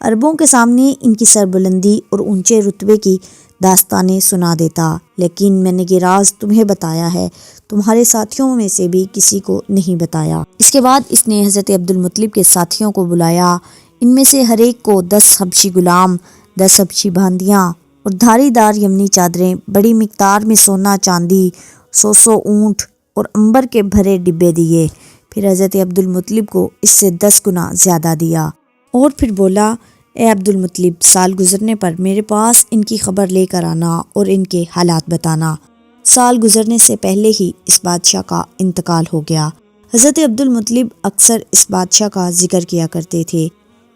عربوں کے سامنے ان کی سربلندی اور اونچے رتبے کی داستانیں سنا دیتا، لیکن میں نے یہ راز تمہیں بتایا ہے، تمہارے ساتھیوں میں سے بھی کسی کو نہیں بتایا۔ اس کے بعد اس نے حضرت عبد المطلب کے ساتھیوں کو بلایا، ان میں سے ہر ایک کو 10 حبشی غلام، 10 حبشی باندیاں اور دھاری دار یمنی چادریں، بڑی مقدار میں سونا چاندی، 100 اونٹ اور عنبر کے بھرے ڈبے دیے، پھر حضرت عبد المطلب کو اس سے 10 گنا زیادہ دیا، اور پھر بولا اے عبد المطلب سال گزرنے پر میرے پاس ان کی خبر لے کر آنا اور ان کے حالات بتانا۔ سال گزرنے سے پہلے ہی اس بادشاہ کا انتقال ہو گیا۔ حضرت عبد المطلب اکثر اس بادشاہ کا ذکر کیا کرتے تھے۔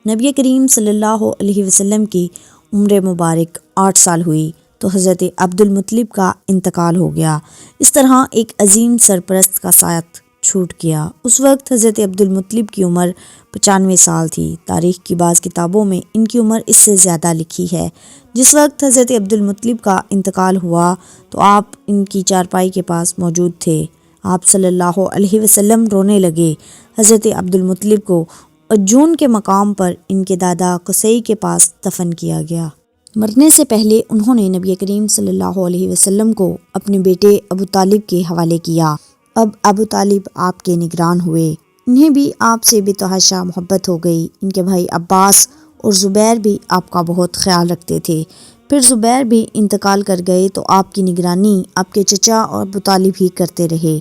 نبی کریم صلی اللہ علیہ وسلم کی عمر مبارک 8 سال ہوئی تو حضرت عبد المطلب کا انتقال ہو گیا، اس طرح ایک عظیم سرپرست کا ساتھ چھوٹ گیا۔ اس وقت حضرت عبد المطلب کی عمر 95 سال تھی، تاریخ کی بعض کتابوں میں ان کی عمر اس سے زیادہ لکھی ہے۔ جس وقت حضرت عبد المطلب کا انتقال ہوا تو آپ ان کی چارپائی کے پاس موجود تھے، آپ صلی اللہ علیہ وسلم رونے لگے، حضرت عبد المطلب کو عجون کے مقام پر ان کے دادا قصی کے پاس دفن کیا گیا۔ مرنے سے پہلے انہوں نے نبی کریم صلی اللہ علیہ وسلم کو اپنے بیٹے ابو طالب کے حوالے کیا۔ اب ابو طالب آپ کے نگران ہوئے، انہیں بھی آپ سے بے تحاشا محبت ہو گئی، ان کے بھائی عباس اور زبیر بھی آپ کا بہت خیال رکھتے تھے، پھر زبیر بھی انتقال کر گئے تو آپ کی نگرانی آپ کے چچا اور ابو طالب ہی کرتے رہے،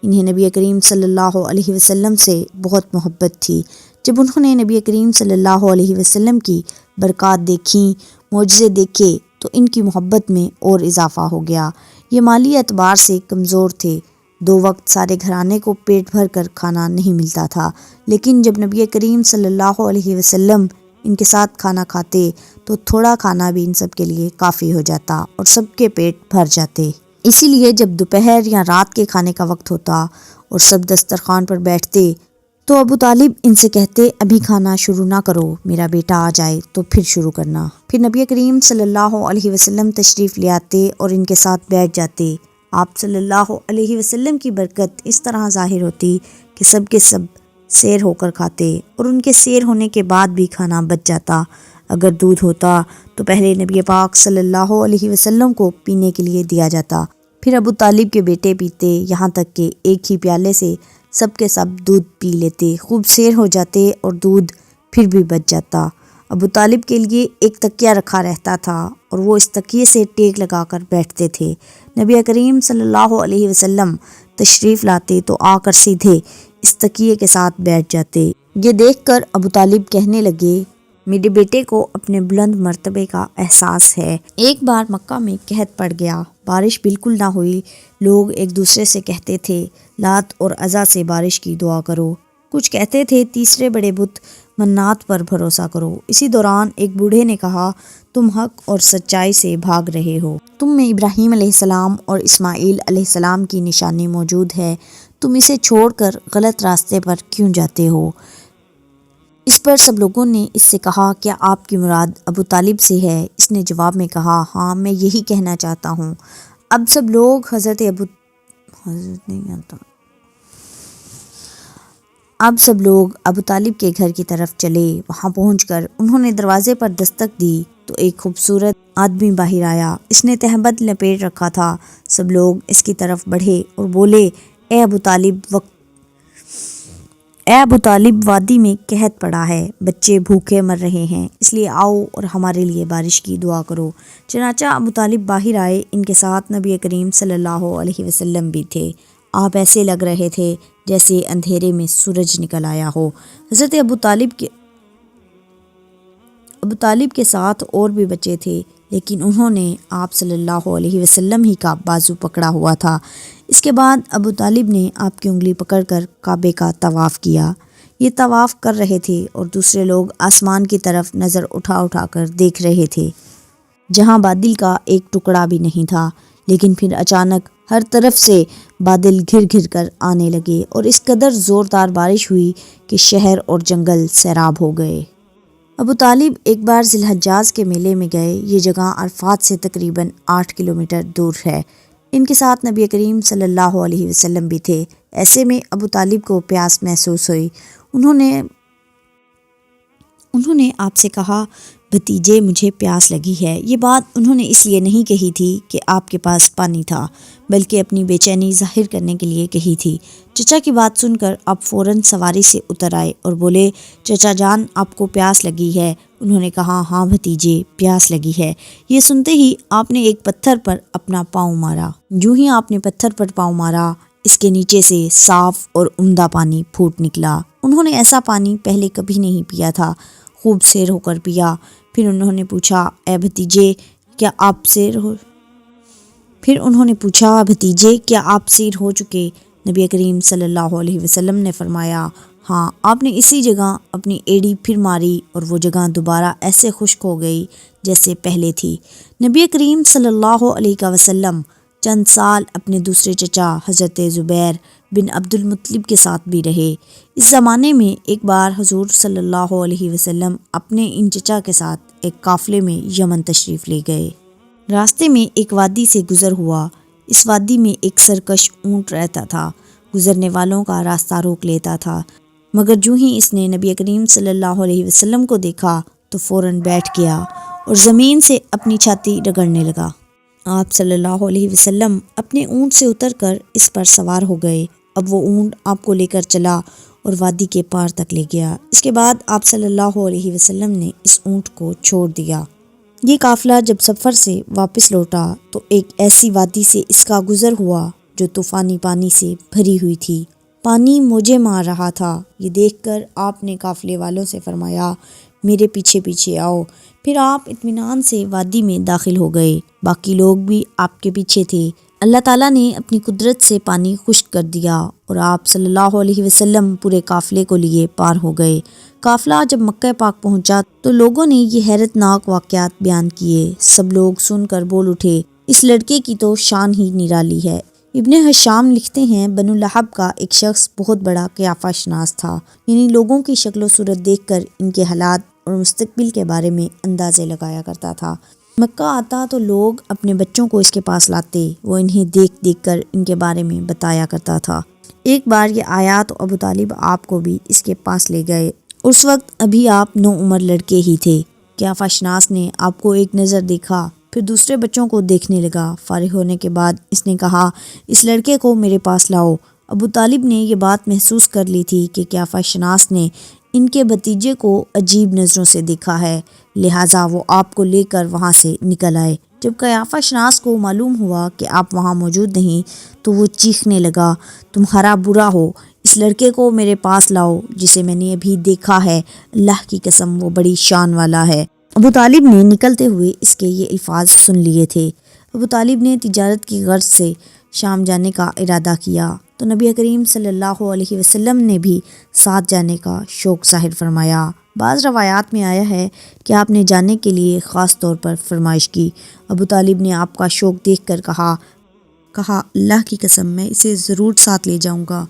انہیں نبی کریم صلی اللہ علیہ وسلم سے بہت محبت تھی۔ جب انہوں نے نبی کریم صلی اللہ علیہ وسلم کی برکات دیکھیں، معجزے دیکھے تو ان کی محبت میں اور اضافہ ہو گیا۔ یہ مالی اعتبار سے کمزور تھے، 2 وقت سارے گھرانے کو پیٹ بھر کر کھانا نہیں ملتا تھا، لیکن جب نبی کریم صلی اللہ علیہ وسلم ان کے ساتھ کھانا کھاتے تو تھوڑا کھانا بھی ان سب کے لیے کافی ہو جاتا اور سب کے پیٹ بھر جاتے۔ اسی لیے جب دوپہر یا رات کے کھانے کا وقت ہوتا اور سب دسترخوان پر بیٹھتے تو ابو طالب ان سے کہتے ابھی کھانا شروع نہ کرو، میرا بیٹا آ جائے تو پھر شروع کرنا۔ پھر نبی کریم صلی اللہ علیہ وسلم تشریف لے آتے اور ان کے ساتھ بیٹھ جاتے، آپ صلی اللہ علیہ وسلم کی برکت اس طرح ظاہر ہوتی کہ سب کے سب سیر ہو کر کھاتے اور ان کے سیر ہونے کے بعد بھی کھانا بچ جاتا۔ اگر دودھ ہوتا تو پہلے نبی پاک صلی اللہ علیہ وسلم کو پینے کے لیے دیا جاتا، پھر ابو طالب کے بیٹے پیتے، یہاں تک کہ ایک ہی پیالے سے سب کے سب دودھ پی لیتے، خوب سیر ہو جاتے اور دودھ پھر بھی بچ جاتا۔ ابو طالب کے لیے ایک تکیہ رکھا رہتا تھا اور وہ اس تکیے سے ٹیک لگا کر بیٹھتے تھے۔ نبی کریم صلی اللہ علیہ وسلم تشریف لاتے تو آ کر سیدھے اس تکیے کے ساتھ بیٹھ جاتے۔ یہ دیکھ کر ابو طالب کہنے لگے، میرے بیٹے کو اپنے بلند مرتبے کا احساس ہے۔ ایک بار مکہ میں قحط پڑ گیا، بارش بالکل نہ ہوئی، لوگ ایک دوسرے سے کہتے تھے لات اور عزا سے بارش کی دعا کرو، کچھ کہتے تھے تیسرے بڑے بت منات پر بھروسہ کرو۔ اسی دوران ایک بوڑھے نے کہا، تم حق اور سچائی سے بھاگ رہے ہو، تم میں ابراہیم علیہ السلام اور اسماعیل علیہ السلام کی نشانی موجود ہے، تم اسے چھوڑ کر غلط راستے پر کیوں جاتے ہو؟ اس پر سب لوگوں نے اس سے کہا، کیا آپ کی مراد ابو طالب سے ہے؟ اس نے جواب میں کہا، ہاں میں یہی کہنا چاہتا ہوں۔ اب سب لوگ ابو طالب کے گھر کی طرف چلے۔ وہاں پہنچ کر انہوں نے دروازے پر دستک دی تو ایک خوبصورت آدمی باہر آیا۔ اس نے تہبند لپیٹ رکھا تھا۔ سب لوگ اس کی طرف بڑھے اور بولے، اے ابو طالب وادی میں قحط پڑا ہے، بچے بھوکے مر رہے ہیں، اس لیے آؤ اور ہمارے لیے بارش کی دعا کرو۔ چنانچہ ابو طالب باہر آئے، ان کے ساتھ نبی کریم صلی اللہ علیہ وسلم بھی تھے۔ آپ ایسے لگ رہے تھے جیسے اندھیرے میں سورج نکل آیا ہو۔ حضرت ابو طالب کے ساتھ اور بھی بچے تھے، لیکن انہوں نے آپ صلی اللہ علیہ وسلم ہی کا بازو پکڑا ہوا تھا۔ اس کے بعد ابو طالب نے آپ کی انگلی پکڑ کر کعبے کا طواف کیا۔ یہ طواف کر رہے تھے اور دوسرے لوگ آسمان کی طرف نظر اٹھا اٹھا کر دیکھ رہے تھے، جہاں بادل کا ایک ٹکڑا بھی نہیں تھا۔ لیکن پھر اچانک ہر طرف سے بادل گھر گھر کر آنے لگے اور اس قدر زوردار بارش ہوئی کہ شہر اور جنگل سیراب ہو گئے۔ ابو طالب ایک بار ذی الحجاز کے میلے میں گئے۔ یہ جگہ عرفات سے تقریباً 8 کلومیٹر دور ہے۔ ان کے ساتھ نبی کریم صلی اللہ علیہ وسلم بھی تھے۔ ایسے میں ابو طالب کو پیاس محسوس ہوئی۔ انہوں نے آپ سے کہا، بھتیجے مجھے پیاس لگی ہے۔ یہ بات انہوں نے اس لیے نہیں کہی تھی کہ آپ کے پاس پانی تھا، بلکہ اپنی بے چینی ظاہر کرنے کے لیے کہی تھی۔ چچا کی بات سن کر آپ فوراً سواری سے اتر آئے اور بولے، چچا جان آپ کو پیاس لگی ہے؟ انہوں نے کہا، ہاں بھتیجے پیاس لگی ہے۔ یہ سنتے ہی آپ نے ایک پتھر پر اپنا پاؤں مارا۔ جو ہی آپ نے پتھر پر پاؤں مارا، اس کے نیچے سے صاف اور عمدہ پانی پھوٹ نکلا۔ انہوں نے ایسا پانی پہلے کبھی نہیں پیا تھا، خوب سیر ہو کر پیا۔ پھر انہوں نے پوچھا، بھتیجے کیا آپ سیر ہو چکے؟ نبی کریم صلی اللہ علیہ وسلم نے فرمایا، ہاں۔ آپ نے اسی جگہ اپنی ایڑی پھر ماری اور وہ جگہ دوبارہ ایسے خشک ہو گئی جیسے پہلے تھی۔ نبی کریم صلی اللہ علیہ وسلم چند سال اپنے دوسرے چچا حضرت زبیر بن عبد المطلب کے ساتھ بھی رہے۔ اس زمانے میں ایک بار حضور صلی اللہ علیہ وسلم اپنے ان چچا کے ساتھ ایک قافلے میں یمن تشریف لے گئے۔ راستے میں ایک وادی سے گزر ہوا۔ اس وادی میں ایک سرکش اونٹ رہتا تھا، گزرنے والوں کا راستہ روک لیتا تھا، مگر جو ہی اس نے نبی کریم صلی اللہ علیہ وسلم کو دیکھا تو فوراً بیٹھ گیا اور زمین سے اپنی چھاتی رگڑنے لگا۔ آپ صلی اللہ علیہ وسلم اپنے اونٹ سے اتر کر اس پر سوار ہو گئے۔ اب وہ اونٹ آپ کو لے کر چلا اور وادی کے پار تک لے گیا۔ اس کے بعد آپ صلی اللہ علیہ وسلم نے اس اونٹ کو چھوڑ دیا۔ یہ قافلہ جب سفر سے واپس لوٹا تو ایک ایسی وادی سے اس کا گزر ہوا جو طوفانی پانی سے بھری ہوئی تھی۔ پانی موجیں مار رہا تھا۔ یہ دیکھ کر آپ نے قافلے والوں سے فرمایا، میرے پیچھے پیچھے آؤ۔ پھر آپ اطمینان سے وادی میں داخل ہو گئے۔ باقی لوگ بھی آپ کے پیچھے تھے۔ اللہ تعالیٰ نے اپنی قدرت سے پانی خشک کر دیا اور آپ صلی اللہ علیہ وسلم پورے قافلے کو لیے پار ہو گئے۔ قافلہ جب مکہ پاک پہنچا تو لوگوں نے یہ حیرت ناک واقعات بیان کیے۔ سب لوگ سن کر بول اٹھے، اس لڑکے کی تو شان ہی نرالی ہے۔ ابن حشام لکھتے ہیں، بنو لہب کا ایک شخص بہت بڑا قیافہ شناس تھا، یعنی لوگوں کی شکل و صورت دیکھ کر ان کے حالات اور مستقبل کے بارے میں اندازے لگایا کرتا تھا۔ مکہ آتا تو لوگ اپنے بچوں کو اس کے پاس لاتے، وہ انہیں دیکھ دیکھ کر ان کے بارے میں بتایا کرتا تھا۔ ایک بار یہ آیا تو ابو طالب آپ کو بھی اس کے پاس لے گئے۔ اس وقت ابھی آپ نوعمر لڑکے ہی تھے۔ قیافہ شناس نے آپ کو ایک نظر دیکھا، پھر دوسرے بچوں کو دیکھنے لگا۔ فارغ ہونے کے بعد اس نے کہا، اس لڑکے کو میرے پاس لاؤ۔ ابو طالب نے یہ بات محسوس کر لی تھی کہ قیافہ شناس نے ان کے بھتیجے کو عجیب نظروں سے دیکھا ہے، لہٰذا وہ آپ کو لے کر وہاں سے نکل آئے۔ جب قیافہ شناس کو معلوم ہوا کہ آپ وہاں موجود نہیں تو وہ چیخنے لگا، تمہارا برا ہو، اس لڑکے کو میرے پاس لاؤ جسے میں نے ابھی دیکھا ہے، اللہ کی قسم وہ بڑی شان والا ہے۔ ابو طالب نے نکلتے ہوئے اس کے یہ الفاظ سن لیے تھے۔ ابو طالب نے تجارت کی غرض سے شام جانے کا ارادہ کیا تو نبی کریم صلی اللہ علیہ وسلم نے بھی ساتھ جانے کا شوق ظاہر فرمایا۔ بعض روایات میں آیا ہے کہ آپ نے جانے کے لیے خاص طور پر فرمائش کی۔ ابو طالب نے آپ کا شوق دیکھ کر کہا اللہ کی قسم میں اسے ضرور ساتھ لے جاؤں گا،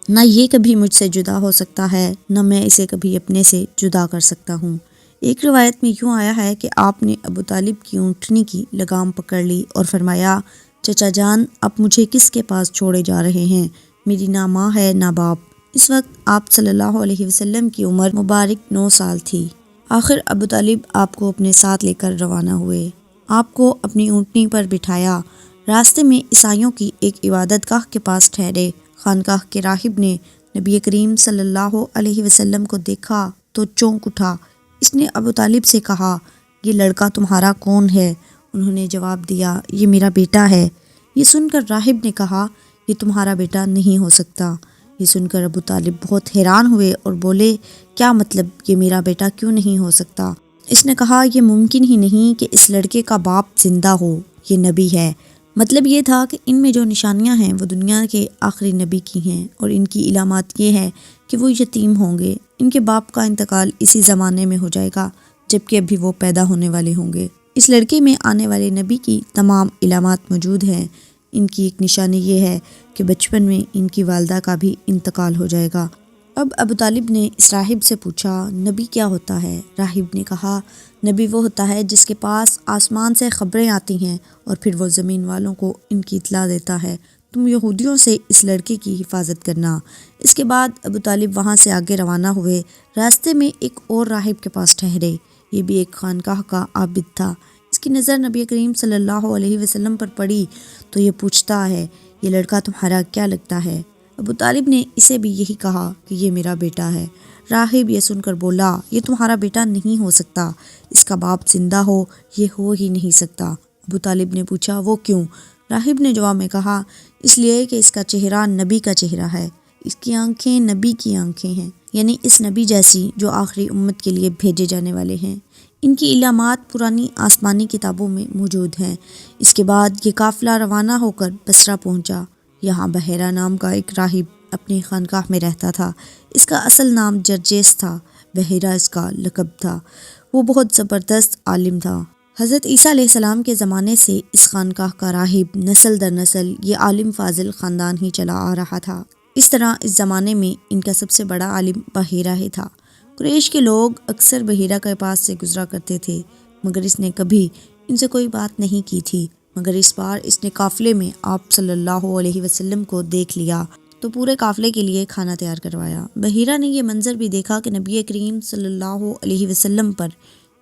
نہ یہ کبھی مجھ سے جدا ہو سکتا ہے، نہ میں اسے کبھی اپنے سے جدا کر سکتا ہوں۔ ایک روایت میں یوں آیا ہے کہ آپ نے ابو طالب کی اونٹنی کی لگام پکڑ لی اور فرمایا، چچا جان آپ مجھے کس کے پاس چھوڑے جا رہے ہیں؟ میری نہ ماں ہے نہ باپ۔ اس وقت آپ صلی اللہ علیہ وسلم کی عمر مبارک 9 سال تھی۔ آخر ابو طالب آپ کو اپنے ساتھ لے کر روانہ ہوئے، آپ کو اپنی اونٹنی پر بٹھایا۔ راستے میں عیسائیوں کی ایک عبادت گاہ کے پاس ٹھہرے۔ خانقاہ کے راہب نے نبی کریم صلی اللہ علیہ وسلم کو دیکھا تو چونک اٹھا۔ اس نے ابو طالب سے کہا، یہ لڑکا تمہارا کون ہے؟ انہوں نے جواب دیا، یہ میرا بیٹا ہے۔ یہ سن کر راہب نے کہا، یہ تمہارا بیٹا نہیں ہو سکتا۔ یہ سن کر ابو طالب بہت حیران ہوئے اور بولے، کیا مطلب یہ میرا بیٹا کیوں نہیں ہو سکتا؟ اس نے کہا، یہ ممکن ہی نہیں کہ اس لڑکے کا باپ زندہ ہو، یہ نبی ہے۔ مطلب یہ تھا کہ ان میں جو نشانیاں ہیں وہ دنیا کے آخری نبی کی ہیں، اور ان کی علامات یہ ہے کہ وہ یتیم ہوں گے، ان کے باپ کا انتقال اسی زمانے میں ہو جائے گا جبکہ ابھی وہ پیدا ہونے والے ہوں گے۔ اس لڑکے میں آنے والے نبی کی تمام علامات موجود ہیں۔ ان کی ایک نشانی یہ ہے کہ بچپن میں ان کی والدہ کا بھی انتقال ہو جائے گا۔ اب ابو طالب نے اس راہب سے پوچھا، نبی کیا ہوتا ہے؟ راہب نے کہا، نبی وہ ہوتا ہے جس کے پاس آسمان سے خبریں آتی ہیں اور پھر وہ زمین والوں کو ان کی اطلاع دیتا ہے۔ تم یہودیوں سے اس لڑکے کی حفاظت کرنا۔ اس کے بعد ابو طالب وہاں سے آگے روانہ ہوئے۔ راستے میں ایک اور راہب کے پاس ٹھہرے، یہ بھی ایک خانقاہ کا عابد تھا۔ اس کی نظر نبی کریم صلی اللہ علیہ وسلم پر پڑی تو یہ پوچھتا ہے، یہ لڑکا تمہارا کیا لگتا ہے؟ ابو طالب نے اسے بھی یہی کہا کہ یہ میرا بیٹا ہے۔ راہب یہ سن کر بولا، یہ تمہارا بیٹا نہیں ہو سکتا، اس کا باپ زندہ ہو یہ ہو ہی نہیں سکتا۔ ابو طالب نے پوچھا، وہ کیوں؟ راہب نے جواب میں کہا، اس لیے کہ اس کا چہرہ نبی کا چہرہ ہے، اس کی آنکھیں نبی کی آنکھیں ہیں، یعنی اس نبی جیسی جو آخری امت کے لیے بھیجے جانے والے ہیں۔ ان کی علامات پرانی آسمانی کتابوں میں موجود ہیں۔ اس کے بعد یہ قافلہ روانہ ہو کر بصرہ پہنچا۔ یہاں بحیرہ نام کا ایک راہب اپنی خانقاہ میں رہتا تھا۔ اس کا اصل نام جرجیس تھا، بحیرہ اس کا لقب تھا۔ وہ بہت زبردست عالم تھا۔ حضرت عیسیٰ علیہ السلام کے زمانے سے اس خانقاہ کا راہب نسل در نسل یہ عالم فاضل خاندان ہی چلا آ رہا تھا۔ اس طرح اس زمانے میں ان کا سب سے بڑا عالم بحیرہ ہی تھا۔ قریش کے لوگ اکثر بحیرہ کے پاس سے گزرا کرتے تھے، مگر اس نے کبھی ان سے کوئی بات نہیں کی تھی۔ مگر اس بار اس نے قافلے میں آپ صلی اللہ علیہ وسلم کو دیکھ لیا تو پورے قافلے کے لیے کھانا تیار کروایا۔ بحیرہ نے یہ منظر بھی دیکھا کہ نبی کریم صلی اللہ علیہ وسلم پر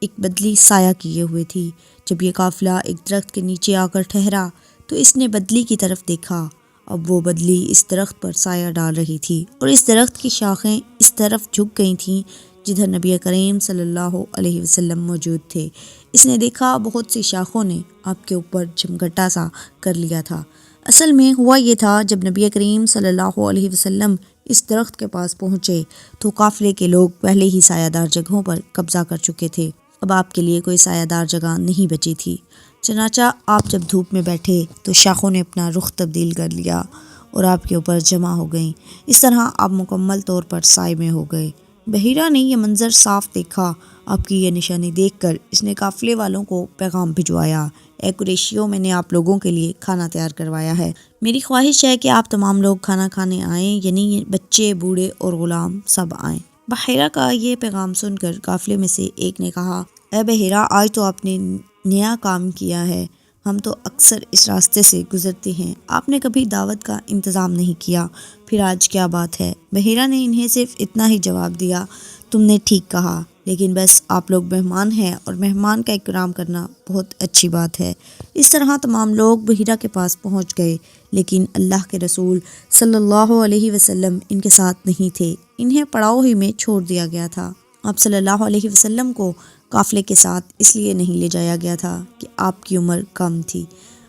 ایک بدلی سایہ کیے ہوئے تھی۔ جب یہ قافلہ ایک درخت کے نیچے آ کر ٹھہرا تو اس نے بدلی کی طرف دیکھا۔ اب وہ بدلی اس درخت پر سایہ ڈال رہی تھی اور اس درخت کی شاخیں اس طرف جھک گئی تھیں جدھر نبی کریم صلی اللہ علیہ وسلم موجود تھے۔ اس نے دیکھا بہت سی شاخوں نے آپ کے اوپر جھمگٹا سا کر لیا تھا۔ اصل میں ہوا یہ تھا، جب نبی کریم صلی اللہ علیہ وسلم اس درخت کے پاس پہنچے تو قافلے کے لوگ پہلے ہی سایہ دار جگہوں پر قبضہ کر چکے تھے۔ اب آپ کے لیے کوئی سایہ دار جگہ نہیں بچی تھی۔ چنانچہ آپ جب دھوپ میں بیٹھے تو شاخوں نے اپنا رخ تبدیل کر لیا اور آپ کے اوپر جمع ہو گئیں۔ اس طرح آپ مکمل طور پر سائے میں ہو گئے۔ بحیرہ نے یہ منظر صاف دیکھا۔ آپ کی یہ نشانی دیکھ کر اس نے قافلے والوں کو پیغام بھجوایا، اے قریشیوں، میں نے آپ لوگوں کے لیے کھانا تیار کروایا ہے۔ میری خواہش ہے کہ آپ تمام لوگ کھانا کھانے آئیں، یعنی بچے، بوڑھے اور غلام سب آئیں۔ بحیرہ کا یہ پیغام سن کر قافلے میں سے ایک نے کہا، اے بحیرہ، آج تو آپ نے نیا کام کیا ہے، ہم تو اکثر اس راستے سے گزرتے ہیں، آپ نے کبھی دعوت کا انتظام نہیں کیا، پھر آج کیا بات ہے؟ بحیرہ نے انہیں صرف اتنا ہی جواب دیا، تم نے ٹھیک کہا، لیکن بس آپ لوگ مہمان ہیں اور مہمان کا اکرام کرنا بہت اچھی بات ہے۔ اس طرح تمام لوگ بحیرہ کے پاس پہنچ گئے، لیکن اللہ کے رسول صلی اللہ علیہ وسلم ان کے ساتھ نہیں تھے، انہیں پڑاؤ ہی میں چھوڑ دیا گیا تھا۔ آپ صلی اللہ علیہ وسلم کو قافلے کے ساتھ اس لیے نہیں لے جایا گیا تھا کہ آپ کی عمر کم تھی۔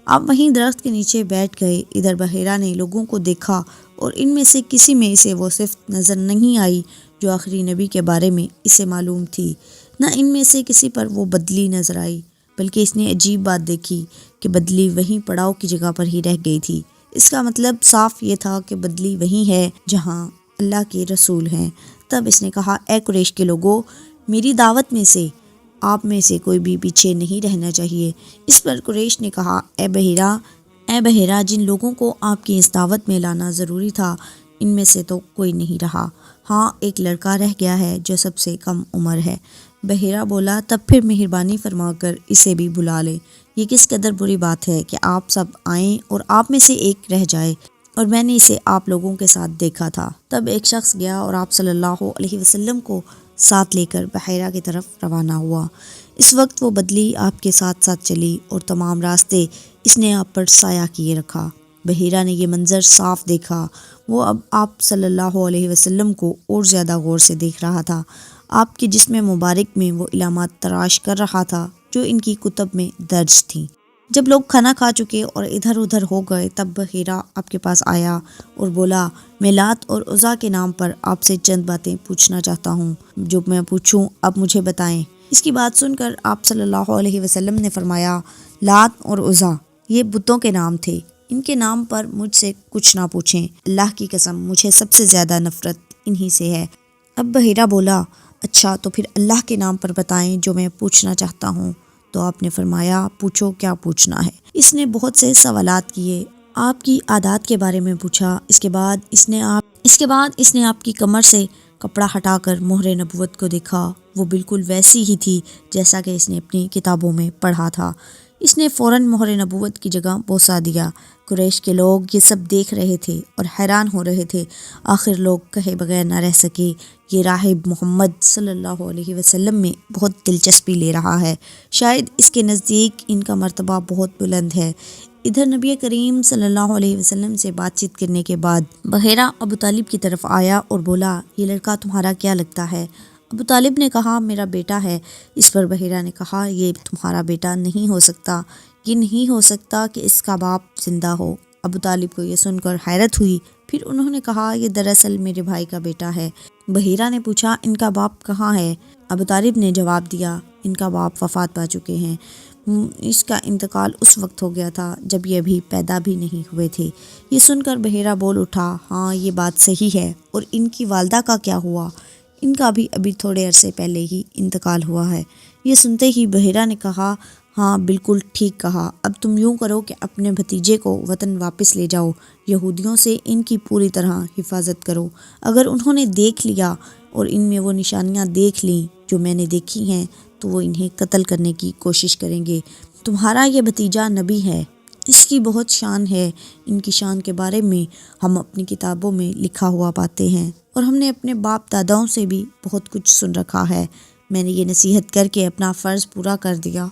آپ وہیں درخت کے نیچے بیٹھ گئے۔ ادھر بحیرہ نے لوگوں کو دیکھا اور ان میں سے کسی میں اسے وہ صفت نظر نہیں آئی جو آخری نبی کے بارے میں اسے معلوم تھی، نہ ان میں سے کسی پر وہ بدلی نظر آئی، بلکہ اس نے عجیب بات دیکھی کہ بدلی وہیں پڑاؤ کی جگہ پر ہی رہ گئی تھی۔ اس کا مطلب صاف یہ تھا کہ بدلی وہیں ہے جہاں اللہ کے رسول ہیں۔ تب اس نے کہا، اے قریش کے لوگوں، میری دعوت میں سے آپ میں سے کوئی بھی پیچھے نہیں رہنا چاہیے۔ اس پر قریش نے کہا، اے بحیرہ، جن لوگوں کو آپ کی اس دعوت میں لانا ضروری تھا ان میں سے تو کوئی نہیں رہا، ہاں ایک لڑکا رہ گیا ہے جو سب سے کم عمر ہے۔ بحیرہ بولا، تب پھر مہربانی فرما کر اسے بھی بلا لیں، یہ کس قدر بری بات ہے کہ آپ سب آئیں اور آپ میں سے ایک رہ جائے، اور میں نے اسے آپ لوگوں کے ساتھ دیکھا تھا۔ تب ایک شخص گیا اور آپ صلی اللہ علیہ وسلم کو ساتھ لے کر بحیرہ کی طرف روانہ ہوا۔ اس وقت وہ بدلی آپ کے ساتھ ساتھ چلی اور تمام راستے اس نے آپ پر سایہ کیے رکھا۔ بحیرہ نے یہ منظر صاف دیکھا، وہ اب آپ صلی اللہ علیہ وسلم کو اور زیادہ غور سے دیکھ رہا تھا۔ آپ کے جسم مبارک میں وہ علامات تراش کر رہا تھا جو ان کی کتب میں درج تھیں۔ جب لوگ کھانا کھا چکے اور ادھر ادھر ہو گئے تب بحیرہ آپ کے پاس آیا اور بولا، میں لات اور عزیٰ کے نام پر آپ سے چند باتیں پوچھنا چاہتا ہوں، جو میں پوچھوں آپ مجھے بتائیں۔ اس کی بات سن کر آپ صلی اللہ علیہ وسلم نے فرمایا، لات اور عزیٰ یہ بتوں کے نام تھے، ان کے نام پر مجھ سے کچھ نہ پوچھیں، اللہ کی قسم مجھے سب سے زیادہ نفرت انہی سے ہے۔ اب بحیرہ بولا، اچھا تو پھر اللہ کے نام پر بتائیں جو میں پوچھنا چاہتا ہوں۔ تو آپ نے فرمایا، پوچھو کیا پوچھنا ہے۔ اس نے بہت سے سوالات کیے، آپ کی عادات کے بارے میں پوچھا، اس کے بعد اس نے آپ کی کمر سے کپڑا ہٹا کر مہر نبوت کو دیکھا، وہ بالکل ویسی ہی تھی جیسا کہ اس نے اپنی کتابوں میں پڑھا تھا۔ اس نے فوراً مہر نبوت کی جگہ بوسہ دیا۔ قریش کے لوگ یہ سب دیکھ رہے تھے اور حیران ہو رہے تھے، آخر لوگ کہے بغیر نہ رہ سکے، یہ راہب محمد صلی اللہ علیہ وسلم میں بہت دلچسپی لے رہا ہے، شاید اس کے نزدیک ان کا مرتبہ بہت بلند ہے۔ ادھر نبی کریم صلی اللہ علیہ وسلم سے بات چیت کرنے کے بعد بحیرہ ابو طالب کی طرف آیا اور بولا، یہ لڑکا تمہارا کیا لگتا ہے؟ ابو طالب نے کہا، میرا بیٹا ہے۔ اس پر بحیرہ نے کہا، یہ تمہارا بیٹا نہیں ہو سکتا، یہ نہیں ہو سکتا کہ اس کا باپ زندہ ہو۔ ابو طالب کو یہ سن کر حیرت ہوئی، پھر انہوں نے کہا، یہ دراصل میرے بھائی کا بیٹا ہے۔ بحیرہ نے پوچھا، ان کا باپ کہاں ہے؟ ابو طالب نے جواب دیا، ان کا باپ وفات پا چکے ہیں، اس کا انتقال اس وقت ہو گیا تھا جب یہ ابھی پیدا بھی نہیں ہوئے تھے۔ یہ سن کر بحیرہ بول اٹھا، ہاں یہ بات صحیح ہے، اور ان کی والدہ کا کیا ہوا؟ ان کا بھی ابھی تھوڑے عرصے پہلے ہی انتقال ہوا ہے۔ یہ سنتے ہی بحیرہ نے کہا، ہاں بالکل ٹھیک کہا، اب تم یوں کرو کہ اپنے بھتیجے کو وطن واپس لے جاؤ، یہودیوں سے ان کی پوری طرح حفاظت کرو، اگر انہوں نے دیکھ لیا اور ان میں وہ نشانیاں دیکھ لیں جو میں نے دیکھی ہیں تو وہ انہیں قتل کرنے کی کوشش کریں گے۔ تمہارا یہ بھتیجا نبی ہے، اس کی بہت شان ہے، ان کی شان کے بارے میں ہم اپنی کتابوں میں لکھا ہوا پاتے ہیں، اور ہم نے اپنے باپ داداؤں سے بھی بہت کچھ سن رکھا ہے۔ میں نے یہ نصیحت کر کے اپنا فرض پورا کر دیا،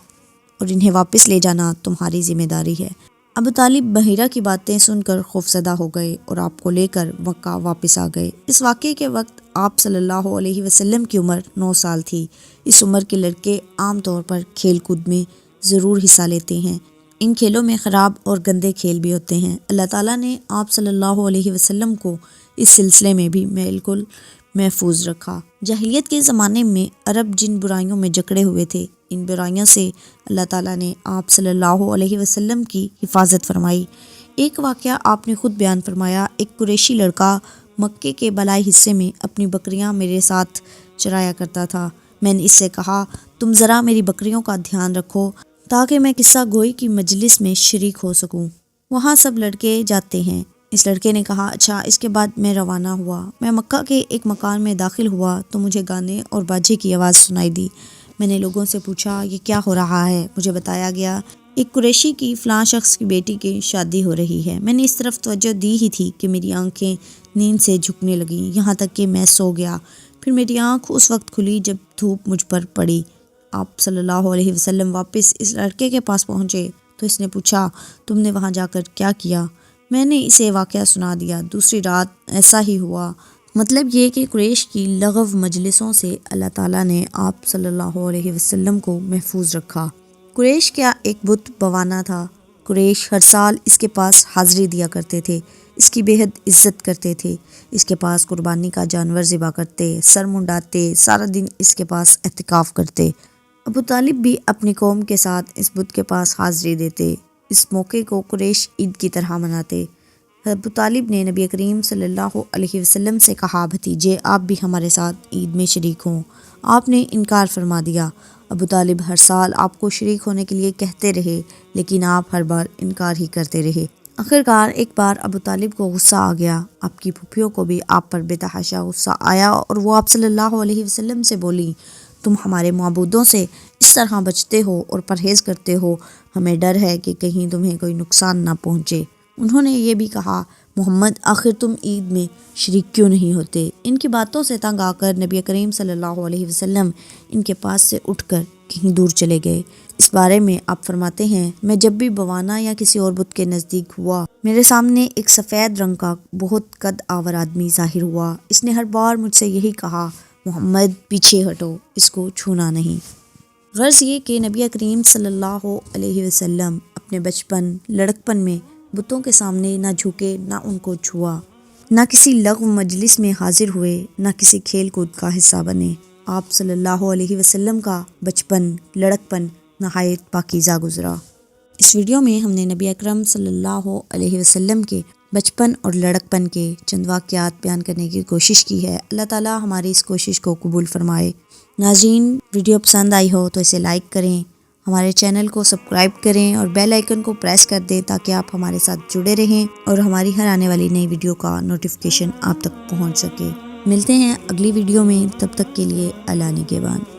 اور انہیں واپس لے جانا تمہاری ذمہ داری ہے۔ ابو طالب بحیرہ کی باتیں سن کر خوفزدہ ہو گئے اور آپ کو لے کر مکہ واپس آ گئے۔ اس واقعے کے وقت آپ صلی اللہ علیہ وسلم کی عمر 9 سال تھی۔ اس عمر کے لڑکے عام طور پر کھیل کود میں ضرور حصہ لیتے ہیں، ان کھیلوں میں خراب اور گندے کھیل بھی ہوتے ہیں۔ اللہ تعالیٰ نے آپ صلی اللہ علیہ وسلم کو اس سلسلے میں بھی بالکل محفوظ رکھا۔ جاہلیت کے زمانے میں عرب جن برائیوں میں جکڑے ہوئے تھے، ان برائیوں سے اللہ تعالیٰ نے آپ صلی اللہ علیہ وسلم کی حفاظت فرمائی۔ ایک واقعہ آپ نے خود بیان فرمایا، ایک قریشی لڑکا مکے کے بالائی حصے میں اپنی بکریاں میرے ساتھ چرایا کرتا تھا۔ میں نے اس سے کہا، تم ذرا میری بکریوں کا دھیان رکھو تاکہ میں قصہ گوئی کی مجلس میں شریک ہو سکوں، وہاں سب لڑکے جاتے ہیں۔ اس لڑکے نے کہا، اچھا۔ اس کے بعد میں روانہ ہوا۔ میں مکہ کے ایک مکان میں داخل ہوا تو مجھے گانے اور باجے کی آواز سنائی دی۔ میں نے لوگوں سے پوچھا یہ کیا ہو رہا ہے؟ مجھے بتایا گیا ایک قریشی کی فلاں شخص کی بیٹی کی شادی ہو رہی ہے۔ میں نے اس طرف توجہ دی ہی تھی کہ میری آنکھیں نیند سے جھکنے لگیں، یہاں تک کہ میں سو گیا۔ پھر میری آنکھ اس وقت کھلی جب دھوپ مجھ پر پڑی۔ آپ صلی اللہ علیہ وسلم واپس اس لڑکے کے پاس پہنچے تو اس نے پوچھا تم نے وہاں جا کر کیا کیا؟ میں نے اسے واقعہ سنا دیا۔ دوسری رات ایسا ہی ہوا۔ مطلب یہ کہ قریش کی لغو مجلسوں سے اللہ تعالیٰ نے آپ صلی اللہ علیہ وسلم کو محفوظ رکھا۔ قریش کا ایک بت بوانا تھا۔ قریش ہر سال اس کے پاس حاضری دیا کرتے تھے، اس کی بے حد عزت کرتے تھے، اس کے پاس قربانی کا جانور ذبح کرتے، سر منڈاتے، سارا دن اس کے پاس اعتکاف کرتے۔ ابو طالب بھی اپنی قوم کے ساتھ اس بت کے پاس حاضری دیتے۔ اس موقع کو قریش عید کی طرح مناتے۔ ابو طالب نے نبی کریم صلی اللہ علیہ وسلم سے کہا بھتیجے آپ بھی ہمارے ساتھ عید میں شریک ہوں۔ آپ نے انکار فرما دیا۔ ابو طالب ہر سال آپ کو شریک ہونے کے لیے کہتے رہے لیکن آپ ہر بار انکار ہی کرتے رہے۔ آخرکار ایک بار ابو طالب کو غصہ آ گیا۔ آپ کی پھوپھیوں کو بھی آپ پر بے تحاشا غصہ آیا اور وہ آپ صلی اللہ علیہ وسلم سے بولی تم ہمارے معبودوں سے اس طرح بچتے ہو اور پرہیز کرتے ہو، ہمیں ڈر ہے کہ کہیں تمہیں کوئی نقصان نہ پہنچے۔ انہوں نے یہ بھی کہا محمد آخر تم عید میں شریک کیوں نہیں ہوتے؟ ان کی باتوں سے تنگ آ کر نبی کریم صلی اللہ علیہ وسلم ان کے پاس سے اٹھ کر کہیں دور چلے گئے۔ اس بارے میں آپ فرماتے ہیں میں جب بھی بوانا یا کسی اور بت کے نزدیک ہوا میرے سامنے ایک سفید رنگ کا بہت قد آور آدمی ظاہر ہوا۔ اس نے ہر بار مجھ سے یہی کہا محمد پیچھے ہٹو، اس کو چھونا نہیں۔ غرض یہ کہ نبی کریم صلی اللہ علیہ وسلم اپنے بچپن لڑکپن میں بتوں کے سامنے نہ جھکے، نہ ان کو چھوا، نہ کسی لغو مجلس میں حاضر ہوئے، نہ کسی کھیل کود کا حصہ بنے۔ آپ صلی اللہ علیہ وسلم کا بچپن لڑکپن نہایت پاکیزہ گزرا۔ اس ویڈیو میں ہم نے نبی اکرم صلی اللہ علیہ وسلم کے بچپن اور لڑکپن کے چند واقعات بیان کرنے کی کوشش کی ہے۔ اللہ تعالیٰ ہماری اس کوشش کو قبول فرمائے۔ ناظرین ویڈیو پسند آئی ہو تو اسے لائک کریں، ہمارے چینل کو سبسکرائب کریں اور بیل آئیکن کو پریس کر دیں تاکہ آپ ہمارے ساتھ جڑے رہیں اور ہماری ہر آنے والی نئی ویڈیو کا نوٹیفیکیشن آپ تک پہنچ سکے۔ ملتے ہیں اگلی ویڈیو میں، تب تک کے لیے اللہ نگہبان۔